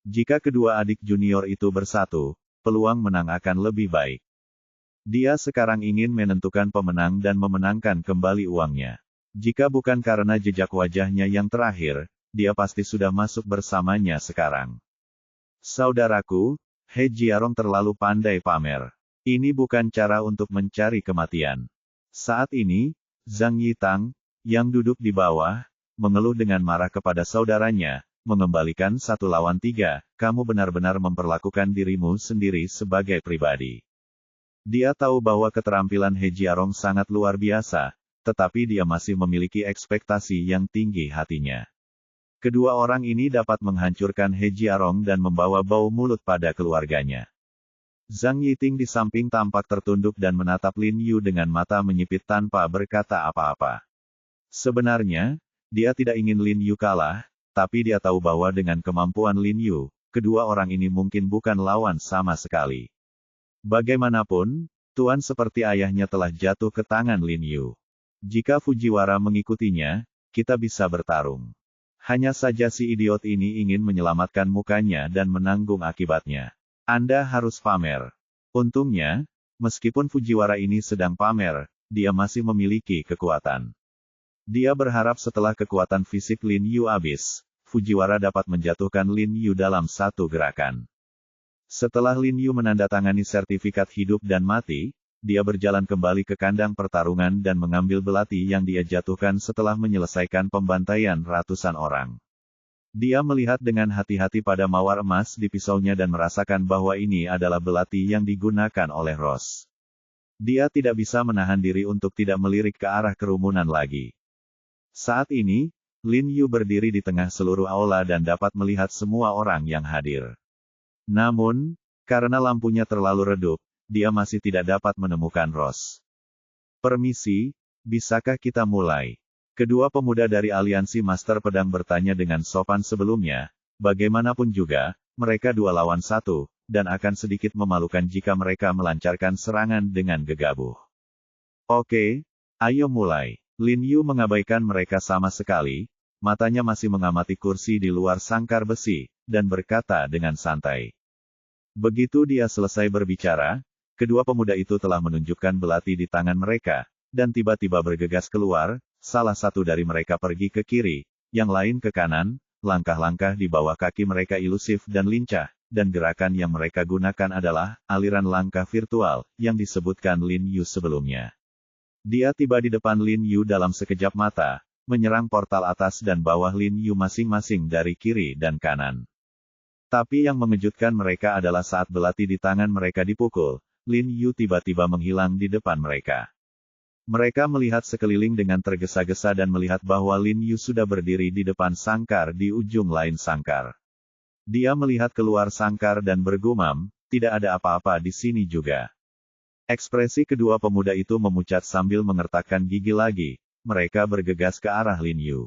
Jika kedua adik junior itu bersatu, peluang menang akan lebih baik. Dia sekarang ingin menentukan pemenang dan memenangkan kembali uangnya. Jika bukan karena jejak wajahnya yang terakhir, dia pasti sudah masuk bersamanya sekarang. Saudaraku, He Jiarong terlalu pandai pamer. Ini bukan cara untuk mencari kematian. Saat ini, Zhang Yitang, yang duduk di bawah, mengeluh dengan marah kepada saudaranya, mengembalikan 1 lawan 3, kamu benar-benar memperlakukan dirimu sendiri sebagai pribadi. Dia tahu bahwa keterampilan He Jiarong sangat luar biasa, tetapi dia masih memiliki ekspektasi yang tinggi hatinya. Kedua orang ini dapat menghancurkan He Jiarong dan membawa bau mulut pada keluarganya. Zhang Yiting di samping tampak tertunduk dan menatap Lin Yu dengan mata menyipit tanpa berkata apa-apa. Sebenarnya, dia tidak ingin Lin Yu kalah, tapi dia tahu bahwa dengan kemampuan Lin Yu, kedua orang ini mungkin bukan lawan sama sekali. Bagaimanapun, tuan seperti ayahnya telah jatuh ke tangan Lin Yu. Jika Fujiwara mengikutinya, kita bisa bertarung. Hanya saja si idiot ini ingin menyelamatkan mukanya dan menanggung akibatnya. Anda harus pamer. Untungnya, meskipun Fujiwara ini sedang pamer, dia masih memiliki kekuatan. Dia berharap setelah kekuatan fisik Lin Yu habis, Fujiwara dapat menjatuhkan Lin Yu dalam satu gerakan. Setelah Lin Yu menandatangani sertifikat hidup dan mati, dia berjalan kembali ke kandang pertarungan dan mengambil belati yang dia jatuhkan setelah menyelesaikan pembantaian ratusan orang. Dia melihat dengan hati-hati pada mawar emas di pisaunya dan merasakan bahwa ini adalah belati yang digunakan oleh Ross. Dia tidak bisa menahan diri untuk tidak melirik ke arah kerumunan lagi. Saat ini, Lin Yu berdiri di tengah seluruh aula dan dapat melihat semua orang yang hadir. Namun, karena lampunya terlalu redup, dia masih tidak dapat menemukan Ross. Permisi, bisakah kita mulai? Kedua pemuda dari aliansi Master Pedang bertanya dengan sopan sebelumnya, bagaimanapun juga, mereka 2 lawan 1, dan akan sedikit memalukan jika mereka melancarkan serangan dengan gegabah. Oke, ayo mulai. Lin Yu mengabaikan mereka sama sekali, matanya masih mengamati kursi di luar sangkar besi, dan berkata dengan santai. Begitu dia selesai berbicara, kedua pemuda itu telah menunjukkan belati di tangan mereka, dan tiba-tiba bergegas keluar, salah satu dari mereka pergi ke kiri, yang lain ke kanan, langkah-langkah di bawah kaki mereka ilusif dan lincah, dan gerakan yang mereka gunakan adalah aliran langkah virtual, yang disebutkan Lin Yu sebelumnya. Dia tiba di depan Lin Yu dalam sekejap mata, menyerang portal atas dan bawah Lin Yu masing-masing dari kiri dan kanan. Tapi yang mengejutkan mereka adalah saat belati di tangan mereka dipukul, Lin Yu tiba-tiba menghilang di depan mereka. Mereka melihat sekeliling dengan tergesa-gesa dan melihat bahwa Lin Yu sudah berdiri di depan sangkar di ujung lain sangkar. Dia melihat keluar sangkar dan bergumam, tidak ada apa-apa di sini juga. Ekspresi kedua pemuda itu memucat sambil mengertakkan gigi lagi, mereka bergegas ke arah Lin Yu.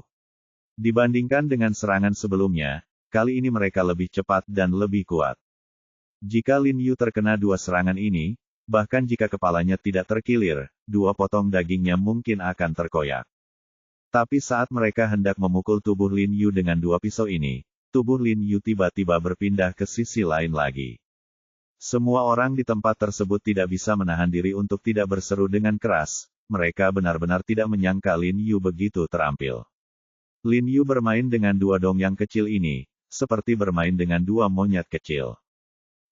Dibandingkan dengan serangan sebelumnya, kali ini mereka lebih cepat dan lebih kuat. Jika Lin Yu terkena 2 serangan ini, bahkan jika kepalanya tidak terkilir, 2 potong dagingnya mungkin akan terkoyak. Tapi saat mereka hendak memukul tubuh Lin Yu dengan 2 pisau ini, tubuh Lin Yu tiba-tiba berpindah ke sisi lain lagi. Semua orang di tempat tersebut tidak bisa menahan diri untuk tidak berseru dengan keras, mereka benar-benar tidak menyangka Lin Yu begitu terampil. Lin Yu bermain dengan 2 dong yang kecil ini, seperti bermain dengan 2 monyet kecil.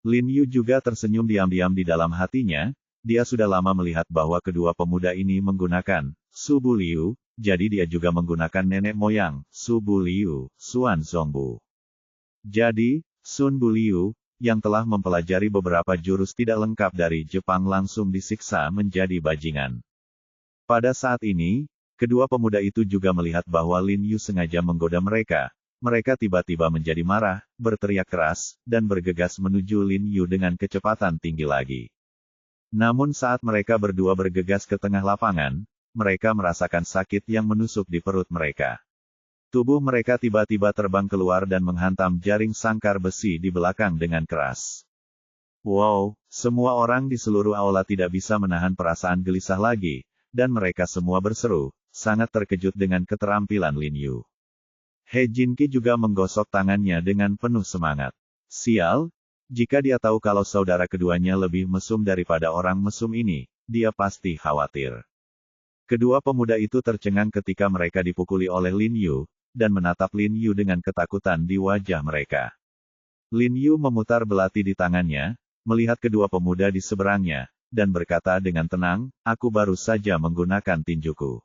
Lin Yu juga tersenyum diam-diam di dalam hatinya, dia sudah lama melihat bahwa kedua pemuda ini menggunakan Su Bu Liu, jadi dia juga menggunakan nenek moyang, Su Bu Liu, Xuan Zongbu. Jadi, Sun Bu Liu, yang telah mempelajari beberapa jurus tidak lengkap dari Jepang langsung disiksa menjadi bajingan. Pada saat ini, kedua pemuda itu juga melihat bahwa Lin Yu sengaja menggoda mereka. Mereka tiba-tiba menjadi marah, berteriak keras, dan bergegas menuju Lin Yu dengan kecepatan tinggi lagi. Namun saat mereka berdua bergegas ke tengah lapangan, mereka merasakan sakit yang menusuk di perut mereka. Tubuh mereka tiba-tiba terbang keluar dan menghantam jaring sangkar besi di belakang dengan keras. Wow, semua orang di seluruh aula tidak bisa menahan perasaan gelisah lagi, dan mereka semua berseru, sangat terkejut dengan keterampilan Lin Yu. He Jinqi juga menggosok tangannya dengan penuh semangat. Sial, Jika dia tahu kalau saudara keduanya lebih mesum daripada orang mesum ini, dia pasti khawatir. Kedua pemuda itu tercengang ketika mereka dipukuli oleh Lin Yu, dan menatap Lin Yu dengan ketakutan di wajah mereka. Lin Yu memutar belati di tangannya, melihat kedua pemuda di seberangnya, dan berkata dengan tenang, "Aku baru saja menggunakan tinjuku.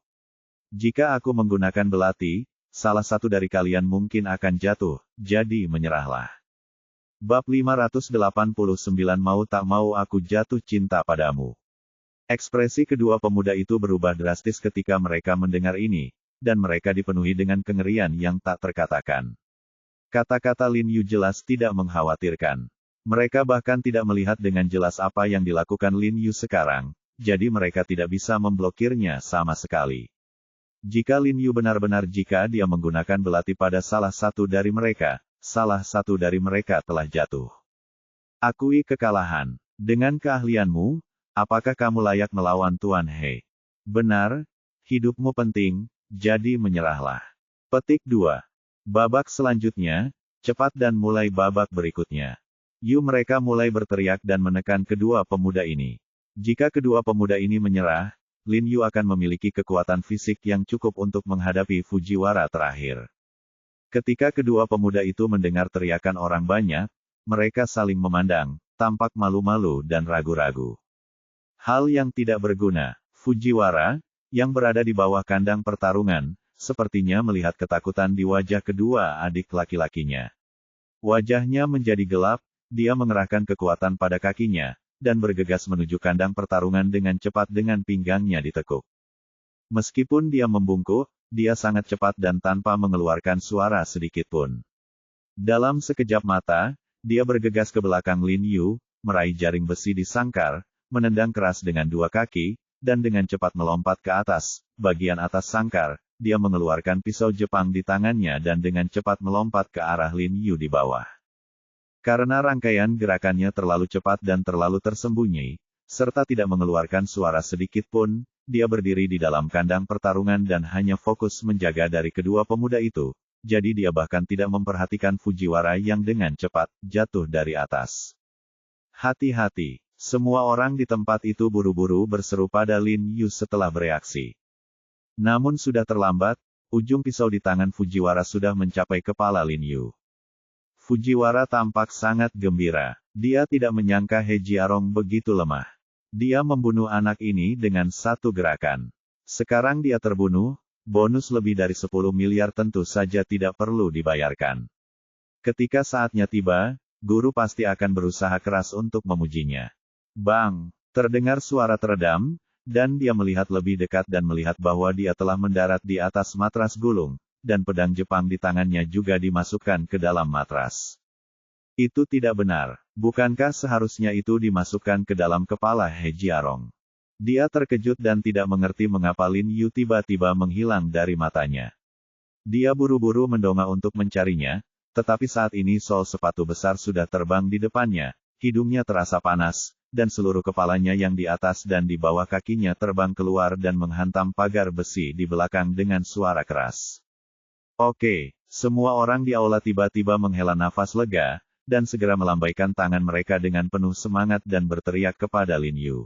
Jika aku menggunakan belati, salah satu dari kalian mungkin akan jatuh, jadi menyerahlah." Bab 589 Mau tak mau aku jatuh cinta padamu. Ekspresi kedua pemuda itu berubah drastis ketika mereka mendengar ini, dan mereka dipenuhi dengan kengerian yang tak terkatakan. Kata-kata Lin Yu jelas tidak mengkhawatirkan. Mereka bahkan tidak melihat dengan jelas apa yang dilakukan Lin Yu sekarang, jadi mereka tidak bisa memblokirnya sama sekali. Jika Lin Yu benar-benar jika dia menggunakan belati pada salah satu dari mereka telah jatuh. Akui kekalahan. Dengan keahlianmu, apakah kamu layak melawan Tuan He? Benar, hidupmu penting, jadi menyerahlah. Petik 2. Babak selanjutnya, cepat dan mulai babak berikutnya. Mereka mulai berteriak dan menekan kedua pemuda ini. Jika kedua pemuda ini menyerah, Lin Yu akan memiliki kekuatan fisik yang cukup untuk menghadapi Fujiwara terakhir. Ketika kedua pemuda itu mendengar teriakan orang banyak, mereka saling memandang, tampak malu-malu dan ragu-ragu. Hal yang tidak berguna, Fujiwara, yang berada di bawah kandang pertarungan, sepertinya melihat ketakutan di wajah kedua adik laki-lakinya. Wajahnya menjadi gelap, dia mengerahkan kekuatan pada kakinya, dan bergegas menuju kandang pertarungan dengan cepat dengan pinggangnya ditekuk. Meskipun dia membungkuk, dia sangat cepat dan tanpa mengeluarkan suara sedikitpun. Dalam sekejap mata, dia bergegas ke belakang Lin Yu, meraih jaring besi di sangkar, menendang keras dengan dua kaki, dan dengan cepat melompat ke atas, bagian atas sangkar, dia mengeluarkan pisau Jepang di tangannya dan dengan cepat melompat ke arah Lin Yu di bawah. Karena rangkaian gerakannya terlalu cepat dan terlalu tersembunyi, serta tidak mengeluarkan suara sedikit pun, dia berdiri di dalam kandang pertarungan dan hanya fokus menjaga dari kedua pemuda itu, jadi dia bahkan tidak memperhatikan Fujiwara yang dengan cepat jatuh dari atas. Hati-hati. Semua orang di tempat itu buru-buru berseru pada Lin Yu setelah bereaksi. Namun sudah terlambat, ujung pisau di tangan Fujiwara sudah mencapai kepala Lin Yu. Fujiwara tampak sangat gembira. Dia tidak menyangka He Jiarong begitu lemah. Dia membunuh anak ini dengan satu gerakan. Sekarang dia terbunuh, bonus lebih dari 10 miliar tentu saja tidak perlu dibayarkan. Ketika saatnya tiba, guru pasti akan berusaha keras untuk memujinya. Bang! Terdengar suara teredam, dan dia melihat lebih dekat dan melihat bahwa dia telah mendarat di atas matras gulung, dan pedang Jepang di tangannya juga dimasukkan ke dalam matras. Itu tidak benar. Bukankah seharusnya itu dimasukkan ke dalam kepala He Jiarong? Dia terkejut dan tidak mengerti mengapa Lin Yu tiba-tiba menghilang dari matanya. Dia buru-buru mendongak untuk mencarinya, tetapi saat ini sol sepatu besar sudah terbang di depannya, hidungnya terasa panas, dan seluruh kepalanya yang di atas dan di bawah kakinya terbang keluar dan menghantam pagar besi di belakang dengan suara keras. Oke, semua orang di aula tiba-tiba menghela nafas lega, dan segera melambaikan tangan mereka dengan penuh semangat dan berteriak kepada Lin Yu.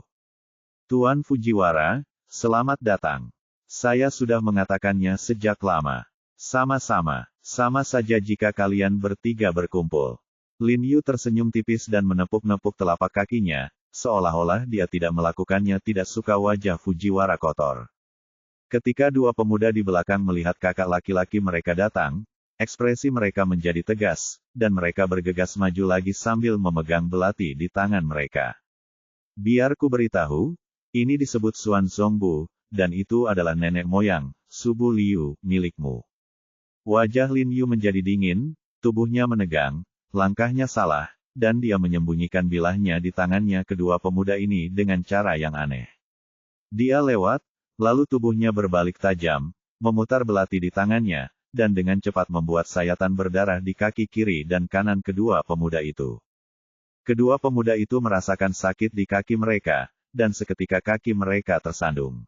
Tuan Fujiwara, selamat datang. Saya sudah mengatakannya sejak lama. Sama-sama, sama saja jika kalian bertiga berkumpul. Lin Yu tersenyum tipis dan menepuk-nepuk telapak kakinya, seolah-olah dia tidak melakukannya tidak suka wajah Fujiwara kotor. Ketika dua pemuda di belakang melihat kakak laki-laki mereka datang, ekspresi mereka menjadi tegas, dan mereka bergegas maju lagi sambil memegang belati di tangan mereka. Biar ku beritahu, ini disebut Suan Zongbu, dan itu adalah nenek moyang, Subu Liu, milikmu. Wajah Lin Yu menjadi dingin, tubuhnya menegang, langkahnya salah, dan dia menyembunyikan bilahnya di tangannya kedua pemuda ini dengan cara yang aneh. Dia lewat, lalu tubuhnya berbalik tajam, memutar belati di tangannya, dan dengan cepat membuat sayatan berdarah di kaki kiri dan kanan kedua pemuda itu. Kedua pemuda itu merasakan sakit di kaki mereka, dan seketika kaki mereka tersandung.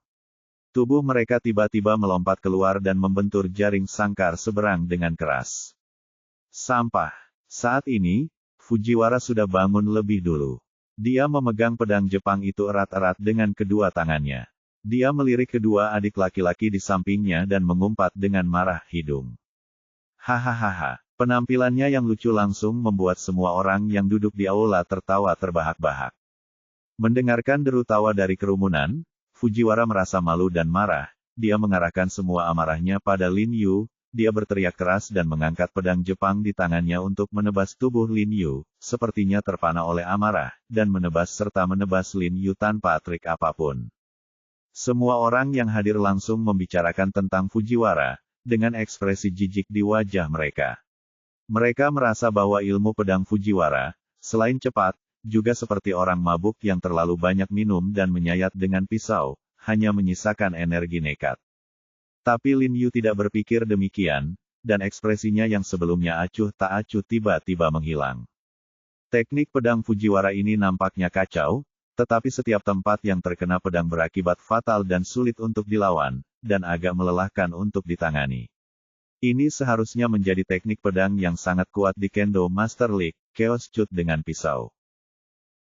Tubuh mereka tiba-tiba melompat keluar dan membentur jaring sangkar seberang dengan keras. Sampah. Saat ini, Fujiwara sudah bangun lebih dulu. Dia memegang pedang Jepang itu erat-erat dengan kedua tangannya. Dia melirik kedua adik laki-laki di sampingnya dan mengumpat dengan marah hidung. Hahaha. Penampilannya yang lucu langsung membuat semua orang yang duduk di aula tertawa terbahak-bahak. Mendengarkan deru tawa dari kerumunan, Fujiwara merasa malu dan marah. Dia mengarahkan semua amarahnya pada Lin Yu. Dia berteriak keras dan mengangkat pedang Jepang di tangannya untuk menebas tubuh Lin Yu, sepertinya terpana oleh amarah, dan menebas serta menebas Lin Yu tanpa trik apapun. Semua orang yang hadir langsung membicarakan tentang Fujiwara, dengan ekspresi jijik di wajah mereka. Mereka merasa bahwa ilmu pedang Fujiwara, selain cepat, juga seperti orang mabuk yang terlalu banyak minum dan menyayat dengan pisau, hanya menyisakan energi nekat. Tapi Lin Yu tidak berpikir demikian, dan ekspresinya yang sebelumnya acuh tak acuh tiba-tiba menghilang. Teknik pedang Fujiwara ini nampaknya kacau, tetapi setiap tempat yang terkena pedang berakibat fatal dan sulit untuk dilawan, dan agak melelahkan untuk ditangani. Ini seharusnya menjadi teknik pedang yang sangat kuat di Kendo Master League, Chaos Chut dengan pisau.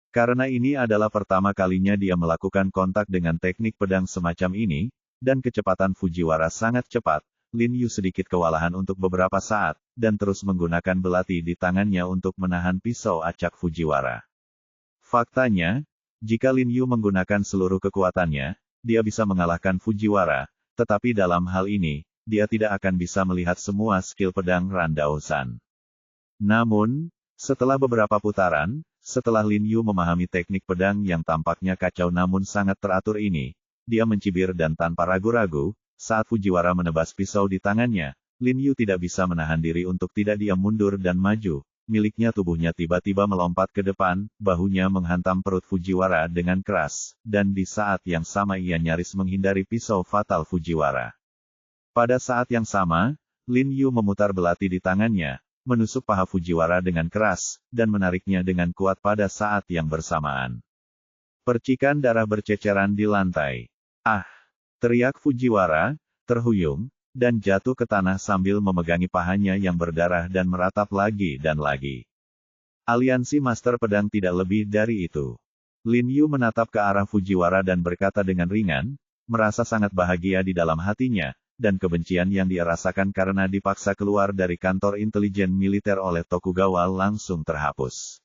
Karena ini adalah pertama kalinya dia melakukan kontak dengan teknik pedang semacam ini, dan kecepatan Fujiwara sangat cepat, Lin Yu sedikit kewalahan untuk beberapa saat, dan terus menggunakan belati di tangannya untuk menahan pisau acak Fujiwara. Faktanya, jika Lin Yu menggunakan seluruh kekuatannya, dia bisa mengalahkan Fujiwara, tetapi dalam hal ini, dia tidak akan bisa melihat semua skill pedang Randao-san. Namun, setelah beberapa putaran, setelah Lin Yu memahami teknik pedang yang tampaknya kacau namun sangat teratur ini, dia mencibir dan tanpa ragu-ragu, saat Fujiwara menebas pisau di tangannya, Lin Yu tidak bisa menahan diri untuk tidak diam mundur dan maju. Miliknya tubuhnya tiba-tiba melompat ke depan, bahunya menghantam perut Fujiwara dengan keras, dan di saat yang sama ia nyaris menghindari pisau fatal Fujiwara. Pada saat yang sama, Lin Yu memutar belati di tangannya, menusuk paha Fujiwara dengan keras, dan menariknya dengan kuat pada saat yang bersamaan. Percikan darah berceceran di lantai. Ah! Teriak Fujiwara, terhuyung, dan jatuh ke tanah sambil memegangi pahanya yang berdarah dan meratap lagi dan lagi. Aliansi Master Pedang tidak lebih dari itu. Lin Yu menatap ke arah Fujiwara dan berkata dengan ringan, merasa sangat bahagia di dalam hatinya, dan kebencian yang dia rasakan karena dipaksa keluar dari kantor intelijen militer oleh Tokugawa langsung terhapus.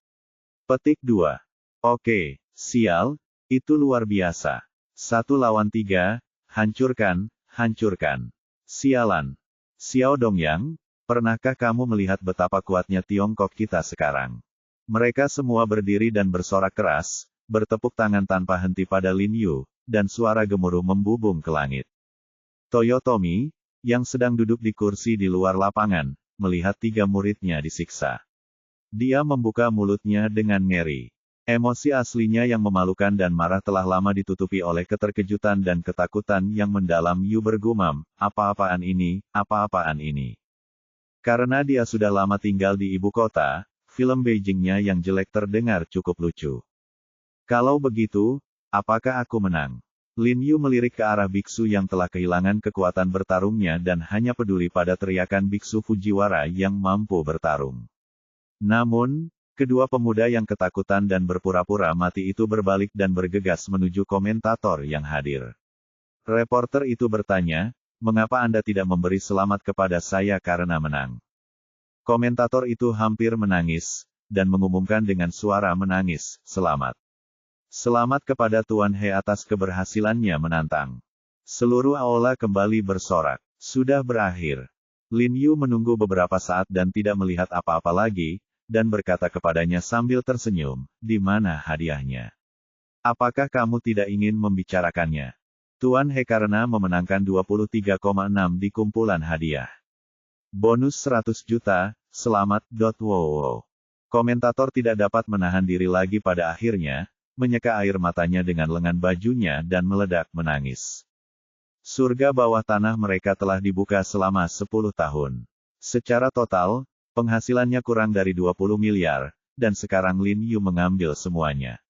Petik 2. Oke, sial, itu luar biasa. 1 lawan 3, hancurkan, hancurkan. Sialan. Xiao Dongyang, pernahkah kamu melihat betapa kuatnya Tiongkok kita sekarang? Mereka semua berdiri dan bersorak keras, bertepuk tangan tanpa henti pada Lin Yu, dan suara gemuruh membubung ke langit. Toyotomi, yang sedang duduk di kursi di luar lapangan, melihat 3 muridnya disiksa. Dia membuka mulutnya dengan ngeri. Emosi aslinya yang memalukan dan marah telah lama ditutupi oleh keterkejutan dan ketakutan yang mendalam. Yu bergumam, apa-apaan ini, apa-apaan ini. Karena dia sudah lama tinggal di ibu kota, film Beijingnya yang jelek terdengar cukup lucu. Kalau begitu, apakah aku menang? Lin Yu melirik ke arah biksu yang telah kehilangan kekuatan bertarungnya dan hanya peduli pada teriakan biksu Fujiwara yang mampu bertarung. Namun, kedua pemuda yang ketakutan dan berpura-pura mati itu berbalik dan bergegas menuju komentator yang hadir. Reporter itu bertanya, mengapa Anda tidak memberi selamat kepada saya karena menang? Komentator itu hampir menangis, dan mengumumkan dengan suara menangis, selamat. Selamat kepada Tuan He atas keberhasilannya menantang. Seluruh aula kembali bersorak. Sudah berakhir. Lin Yu menunggu beberapa saat dan tidak melihat apa-apa lagi, dan berkata kepadanya sambil tersenyum, di mana hadiahnya? Apakah kamu tidak ingin membicarakannya? Tuan He karena memenangkan 23,6 di kumpulan hadiah. Bonus 100 juta, selamat. Wow. Komentator tidak dapat menahan diri lagi pada akhirnya, menyeka air matanya dengan lengan bajunya dan meledak menangis. Surga bawah tanah mereka telah dibuka selama 10 tahun. Secara total, penghasilannya kurang dari 20 miliar, dan sekarang Lin Yu mengambil semuanya.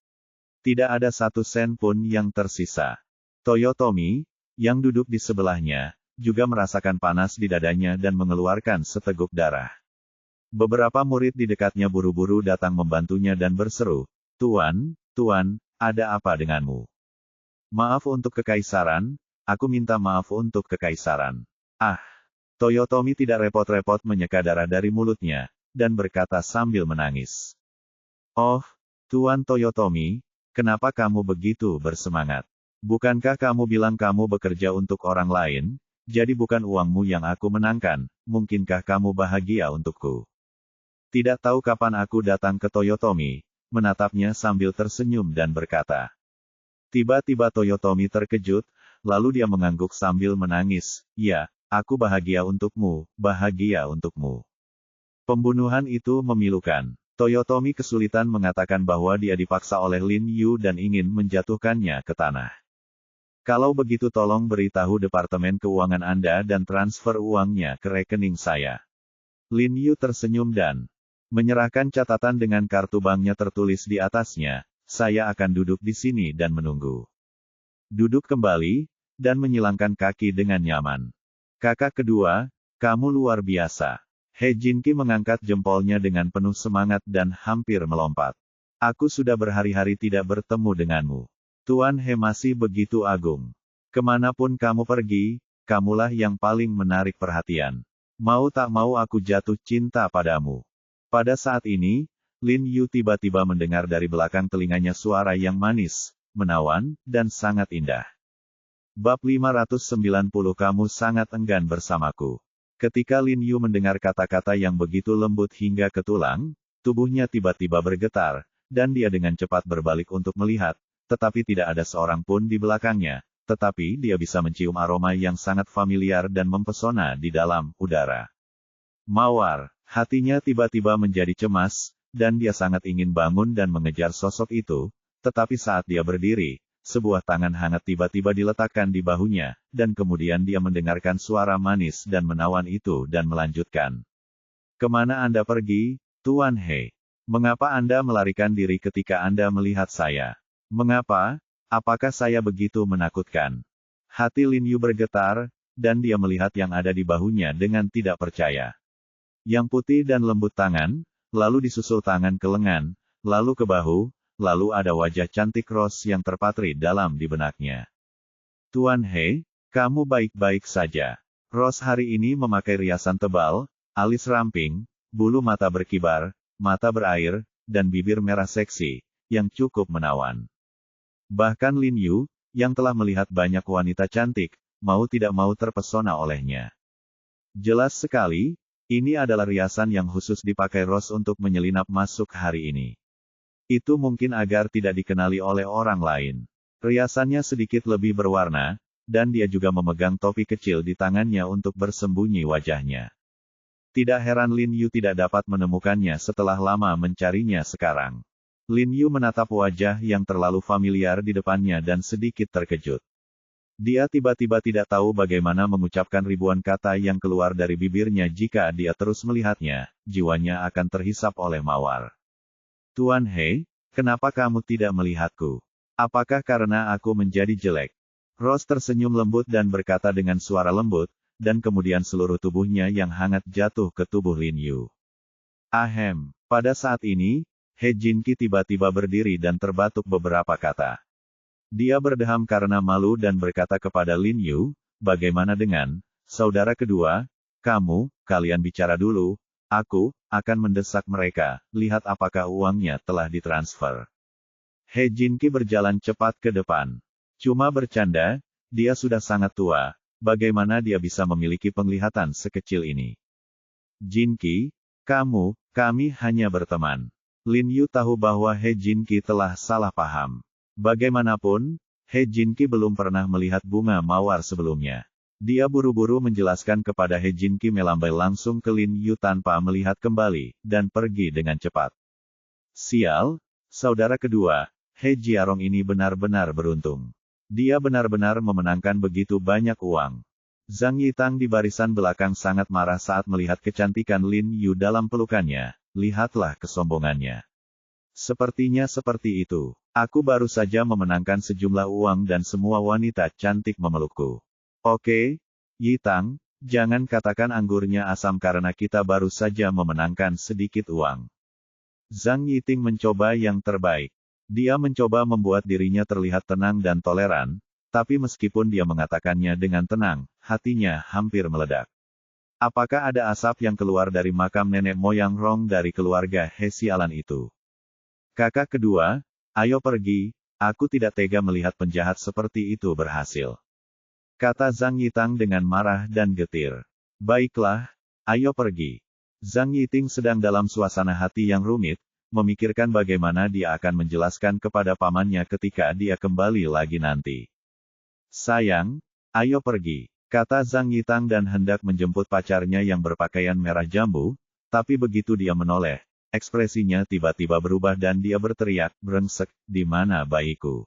Tidak ada 1 sen pun yang tersisa. Toyotomi, yang duduk di sebelahnya, juga merasakan panas di dadanya dan mengeluarkan seteguk darah. Beberapa murid di dekatnya buru-buru datang membantunya dan berseru, "Tuan, Tuan, ada apa denganmu? Maaf untuk kekaisaran, aku minta maaf untuk kekaisaran." Ah! Toyotomi tidak repot-repot menyeka darah dari mulutnya, dan berkata sambil menangis. "Oh, Tuan Toyotomi, kenapa kamu begitu bersemangat? Bukankah kamu bilang kamu bekerja untuk orang lain, jadi bukan uangmu yang aku menangkan, mungkinkah kamu bahagia untukku?" Tidak tahu kapan aku datang ke Toyotomi, menatapnya sambil tersenyum dan berkata. Tiba-tiba Toyotomi terkejut, lalu dia mengangguk sambil menangis, "Ya, aku bahagia untukmu, bahagia untukmu." Pembunuhan itu memilukan. Toyotomi kesulitan mengatakan bahwa dia dipaksa oleh Lin Yu dan ingin menjatuhkannya ke tanah. "Kalau begitu tolong beritahu Departemen Keuangan Anda dan transfer uangnya ke rekening saya." Lin Yu tersenyum dan menyerahkan catatan dengan kartu banknya tertulis di atasnya, "Saya akan duduk di sini dan menunggu." Duduk kembali, dan menyilangkan kaki dengan nyaman. "Kakak kedua, kamu luar biasa." He Jinki mengangkat jempolnya dengan penuh semangat dan hampir melompat. "Aku sudah berhari-hari tidak bertemu denganmu. Tuan He masih begitu agung. Kemanapun kamu pergi, kamulah yang paling menarik perhatian. Mau tak mau aku jatuh cinta padamu." Pada saat ini, Lin Yu tiba-tiba mendengar dari belakang telinganya suara yang manis, menawan, dan sangat indah. Bab 590 Kamu sangat enggan bersamaku. Ketika Lin Yu mendengar kata-kata yang begitu lembut hingga ke tulang, tubuhnya tiba-tiba bergetar, dan dia dengan cepat berbalik untuk melihat, tetapi tidak ada seorang pun di belakangnya, tetapi dia bisa mencium aroma yang sangat familiar dan mempesona di dalam udara. Mawar, hatinya tiba-tiba menjadi cemas, dan dia sangat ingin bangun dan mengejar sosok itu, tetapi saat dia berdiri, sebuah tangan hangat tiba-tiba diletakkan di bahunya, dan kemudian dia mendengarkan suara manis dan menawan itu dan melanjutkan. "Kemana Anda pergi, Tuan He? Mengapa Anda melarikan diri ketika Anda melihat saya? Mengapa? Apakah saya begitu menakutkan?" Hati Lin Yu bergetar, dan dia melihat yang ada di bahunya dengan tidak percaya. Yang putih dan lembut tangan, lalu disusul tangan ke lengan, lalu ke bahu, lalu ada wajah cantik Rose yang terpatri dalam di benaknya. "Tuan He, kamu baik-baik saja." Rose hari ini memakai riasan tebal, alis ramping, bulu mata berkibar, mata berair, dan bibir merah seksi, yang cukup menawan. Bahkan Lin Yu, yang telah melihat banyak wanita cantik, mau tidak mau terpesona olehnya. Jelas sekali, ini adalah riasan yang khusus dipakai Rose untuk menyelinap masuk hari ini. Itu mungkin agar tidak dikenali oleh orang lain. Riasannya sedikit lebih berwarna, dan dia juga memegang topi kecil di tangannya untuk bersembunyi wajahnya. Tidak heran Lin Yu tidak dapat menemukannya setelah lama mencarinya sekarang. Lin Yu menatap wajah yang terlalu familiar di depannya dan sedikit terkejut. Dia tiba-tiba tidak tahu bagaimana mengucapkan ribuan kata yang keluar dari bibirnya jika dia terus melihatnya, jiwanya akan terhisap oleh mawar. "Tuan He, kenapa kamu tidak melihatku? Apakah karena aku menjadi jelek?" Rose tersenyum lembut dan berkata dengan suara lembut, dan kemudian seluruh tubuhnya yang hangat jatuh ke tubuh Lin Yu. Ahem, pada saat ini, He Jinki tiba-tiba berdiri dan terbatuk beberapa kata. Dia berdeham karena malu dan berkata kepada Lin Yu, "Bagaimana dengan saudara kedua? Kalian bicara dulu. Aku akan mendesak mereka, lihat apakah uangnya telah ditransfer." He Jinki berjalan cepat ke depan. "Cuma bercanda, dia sudah sangat tua, bagaimana dia bisa memiliki penglihatan sekecil ini?" "Jinki, kami hanya berteman." Lin Yu tahu bahwa He Jinki telah salah paham. Bagaimanapun, He Jinki belum pernah melihat bunga mawar sebelumnya. Dia buru-buru menjelaskan kepada He Jinki melambai langsung ke Lin Yu tanpa melihat kembali, dan pergi dengan cepat. "Sial, saudara kedua, He Jiarong ini benar-benar beruntung. Dia benar-benar memenangkan begitu banyak uang." Zhang Yitang di barisan belakang sangat marah saat melihat kecantikan Lin Yu dalam pelukannya. Lihatlah kesombongannya. Sepertinya seperti itu. Aku baru saja memenangkan sejumlah uang dan semua wanita cantik memelukku. Oke, Yitang, Jangan katakan anggurnya asam karena kita baru saja memenangkan sedikit uang. Zhang Yiting mencoba yang terbaik. Dia mencoba membuat dirinya terlihat tenang dan toleran, tapi meskipun dia mengatakannya dengan tenang, hatinya hampir meledak. Apakah ada asap yang keluar dari makam nenek moyang Rong dari keluarga He sialan itu? Kakak kedua, ayo pergi, aku tidak tega melihat penjahat seperti itu berhasil. Kata Zhang Yitang dengan marah dan getir. Baiklah, ayo pergi. Zhang Yiting sedang dalam suasana hati yang rumit, memikirkan bagaimana dia akan menjelaskan kepada pamannya ketika dia kembali lagi nanti. Sayang, ayo pergi. Kata Zhang Yitang dan hendak menjemput pacarnya yang berpakaian merah jambu, tapi begitu dia menoleh, ekspresinya tiba-tiba berubah dan dia berteriak, brengsek, di mana bayiku?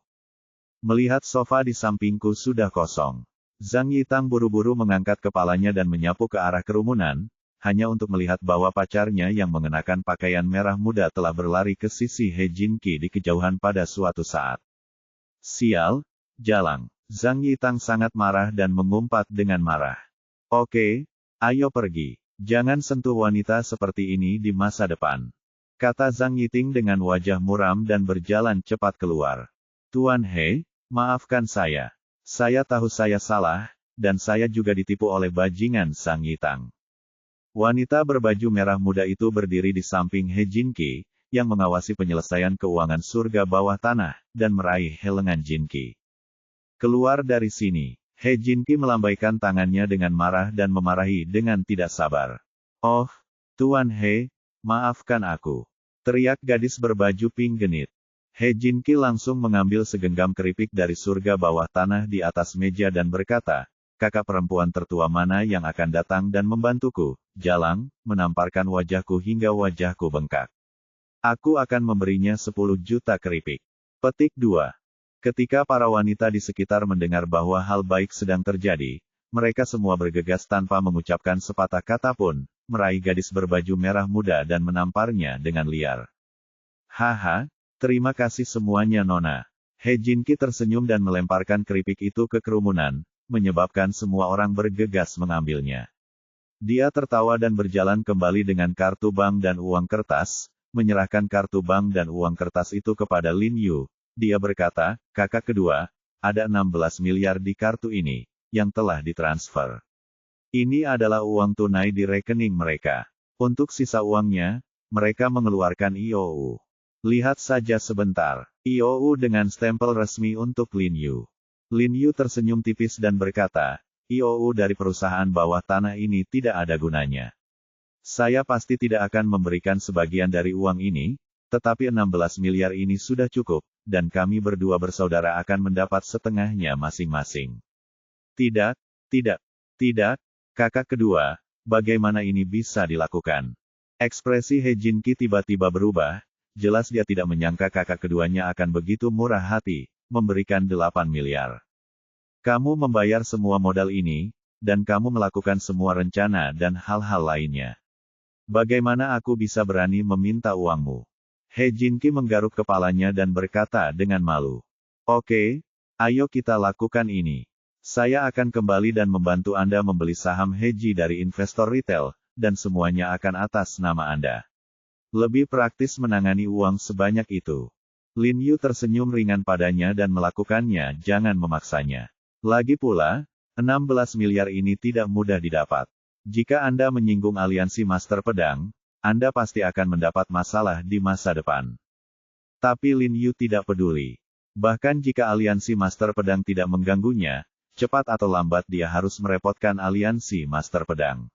Melihat sofa di sampingku sudah kosong. Zhang Yitang buru-buru mengangkat kepalanya dan menyapu ke arah kerumunan, hanya untuk melihat bahwa pacarnya yang mengenakan pakaian merah muda telah berlari ke sisi He Jinqi di kejauhan pada suatu saat. Sial, jalang. Zhang Yitang sangat marah dan mengumpat dengan marah. Oke, ayo pergi. Jangan sentuh wanita seperti ini di masa depan. Kata Zhang Yiting dengan wajah muram dan berjalan cepat keluar. Tuan He, maafkan saya. Saya tahu saya salah, dan saya juga ditipu oleh bajingan Zhang Yitang. Wanita berbaju merah muda itu berdiri di samping He Jinqi, yang mengawasi penyelesaian keuangan surga bawah tanah, dan meraih helengan Jinqi. Keluar dari sini. He Jinqi melambaikan tangannya dengan marah dan memarahi dengan tidak sabar. Oh, Tuan He, maafkan aku. Teriak gadis berbaju pink genit. He Jinqi langsung mengambil segenggam keripik dari surga bawah tanah di atas meja dan berkata, kakak perempuan tertua mana yang akan datang dan membantuku, jalang, menamparkan wajahku hingga wajahku bengkak. Aku akan memberinya 10 juta keripik. Petik 2. Ketika para wanita di sekitar mendengar bahwa hal baik sedang terjadi, mereka semua bergegas tanpa mengucapkan sepatah kata pun, meraih gadis berbaju merah muda dan menamparnya dengan liar. Haha, terima kasih semuanya Nona. He Jinqi tersenyum dan melemparkan keripik itu ke kerumunan, menyebabkan semua orang bergegas mengambilnya. Dia tertawa dan berjalan kembali dengan kartu bank dan uang kertas, menyerahkan kartu bank dan uang kertas itu kepada Lin Yu. Dia berkata, kakak kedua, ada 16 miliar di kartu ini, yang telah ditransfer. Ini adalah uang tunai di rekening mereka. Untuk sisa uangnya, mereka mengeluarkan IOU. Lihat saja sebentar, IOU dengan stempel resmi untuk Lin Yu. Lin Yu tersenyum tipis dan berkata, IOU dari perusahaan bawah tanah ini tidak ada gunanya. Saya pasti tidak akan memberikan sebagian dari uang ini, tetapi 16 miliar ini sudah cukup, dan kami berdua bersaudara akan mendapat setengahnya masing-masing. Tidak, kakak kedua, bagaimana ini bisa dilakukan? Ekspresi He Jinqi tiba-tiba berubah, jelas dia tidak menyangka kakak keduanya akan begitu murah hati, memberikan 8 miliar. Kamu membayar semua modal ini, dan kamu melakukan semua rencana dan hal-hal lainnya. Bagaimana aku bisa berani meminta uangmu? He Jinqi menggaruk kepalanya dan berkata dengan malu. Oke, ayo kita lakukan ini. Saya akan kembali dan membantu Anda membeli saham Heji dari investor retail, dan semuanya akan atas nama Anda. Lebih praktis menangani uang sebanyak itu. Lin Yu tersenyum ringan padanya dan melakukannya, jangan memaksanya. Lagi pula, 16 miliar ini tidak mudah didapat. Jika Anda menyinggung aliansi Master Pedang, Anda pasti akan mendapat masalah di masa depan. Tapi Lin Yu tidak peduli. Bahkan jika aliansi Master Pedang tidak mengganggunya, cepat atau lambat dia harus merepotkan aliansi Master Pedang.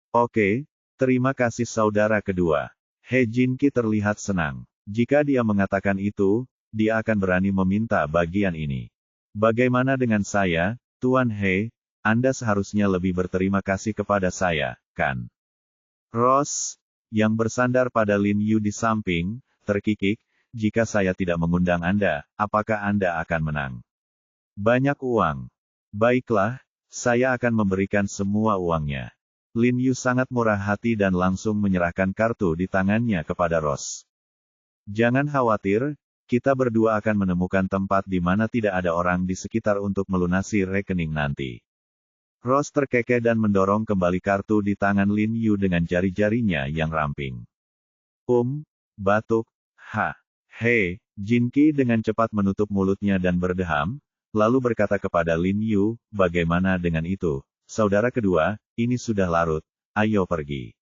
Oke, terima kasih saudara kedua. He Jinqi terlihat senang. Jika dia mengatakan itu, dia akan berani meminta bagian ini. Bagaimana dengan saya, Tuan He? Anda seharusnya lebih berterima kasih kepada saya, kan? Ross, yang bersandar pada Lin Yu di samping, terkikik, jika saya tidak mengundang Anda, apakah Anda akan menang? Banyak uang. Baiklah, saya akan memberikan semua uangnya. Lin Yu sangat murah hati dan langsung menyerahkan kartu di tangannya kepada Ross. Jangan khawatir, kita berdua akan menemukan tempat di mana tidak ada orang di sekitar untuk melunasi rekening nanti. Rose terkekeh dan mendorong kembali kartu di tangan Lin Yu dengan jari-jarinya yang ramping. Batuk. Hei, Jinki dengan cepat menutup mulutnya dan berdeham, lalu berkata kepada Lin Yu, bagaimana dengan itu, saudara kedua, ini sudah larut, ayo pergi.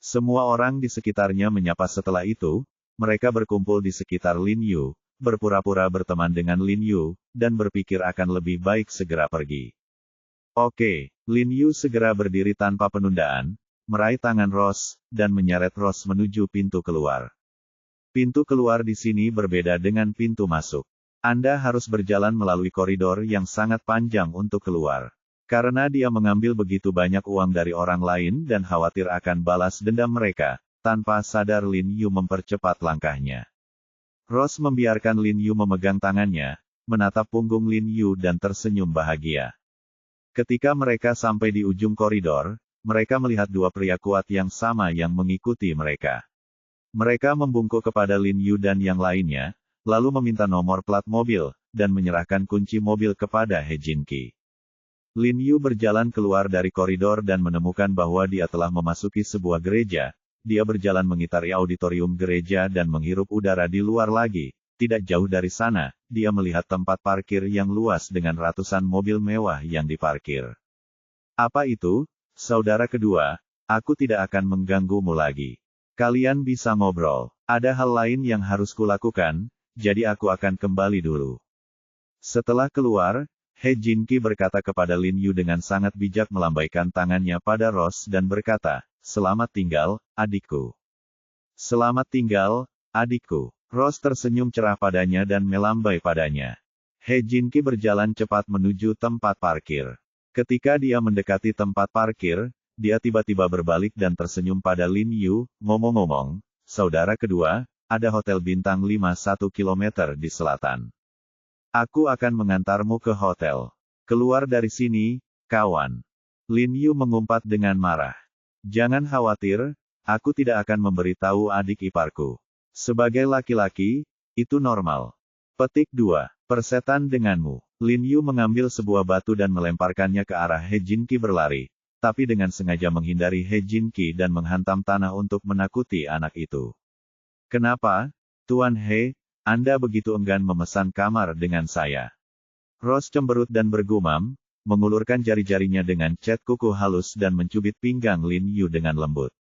Semua orang di sekitarnya menyapa setelah itu, mereka berkumpul di sekitar Lin Yu, berpura-pura berteman dengan Lin Yu, dan berpikir akan lebih baik segera pergi. Oke, Lin Yu segera berdiri tanpa penundaan, meraih tangan Rose, dan menyeret Rose menuju pintu keluar. Pintu keluar di sini berbeda dengan pintu masuk. Anda harus berjalan melalui koridor yang sangat panjang untuk keluar. Karena dia mengambil begitu banyak uang dari orang lain dan khawatir akan balas dendam mereka, tanpa sadar Lin Yu mempercepat langkahnya. Rose membiarkan Lin Yu memegang tangannya, menatap punggung Lin Yu dan tersenyum bahagia. Ketika mereka sampai di ujung koridor, mereka melihat dua pria kuat yang sama yang mengikuti mereka. Mereka membungkuk kepada Lin Yu dan yang lainnya, lalu meminta nomor plat mobil, dan menyerahkan kunci mobil kepada He Jinki. Lin Yu berjalan keluar dari koridor dan menemukan bahwa dia telah memasuki sebuah gereja. Dia berjalan mengitari auditorium gereja dan menghirup udara di luar lagi. Tidak jauh dari sana, dia melihat tempat parkir yang luas dengan ratusan mobil mewah yang diparkir. Apa itu, saudara kedua? Aku tidak akan mengganggumu lagi. Kalian bisa ngobrol. Ada hal lain yang harus kulakukan, jadi aku akan kembali dulu. Setelah keluar, He Jinki berkata kepada Lin Yu dengan sangat bijak melambaikan tangannya pada Rose dan berkata, selamat tinggal, adikku. Selamat tinggal, adikku. Rose tersenyum cerah padanya dan melambai padanya. He Jinki berjalan cepat menuju tempat parkir. Ketika dia mendekati tempat parkir, dia tiba-tiba berbalik dan tersenyum pada Lin Yu, ngomong-ngomong, saudara kedua, ada hotel bintang 5 1 kilometer di selatan. Aku akan mengantarmu ke hotel. Keluar dari sini, kawan. Lin Yu mengumpat dengan marah. Jangan khawatir, aku tidak akan memberitahu adik iparku. Sebagai laki-laki, itu normal. Petik 2. Persetan denganmu. Lin Yu mengambil sebuah batu dan melemparkannya ke arah He Jinki berlari, tapi dengan sengaja menghindari He Jinki dan menghantam tanah untuk menakuti anak itu. Kenapa, Tuan He, Anda begitu enggan memesan kamar dengan saya? Rose cemberut dan bergumam, mengulurkan jari-jarinya dengan cat kuku halus dan mencubit pinggang Lin Yu dengan lembut.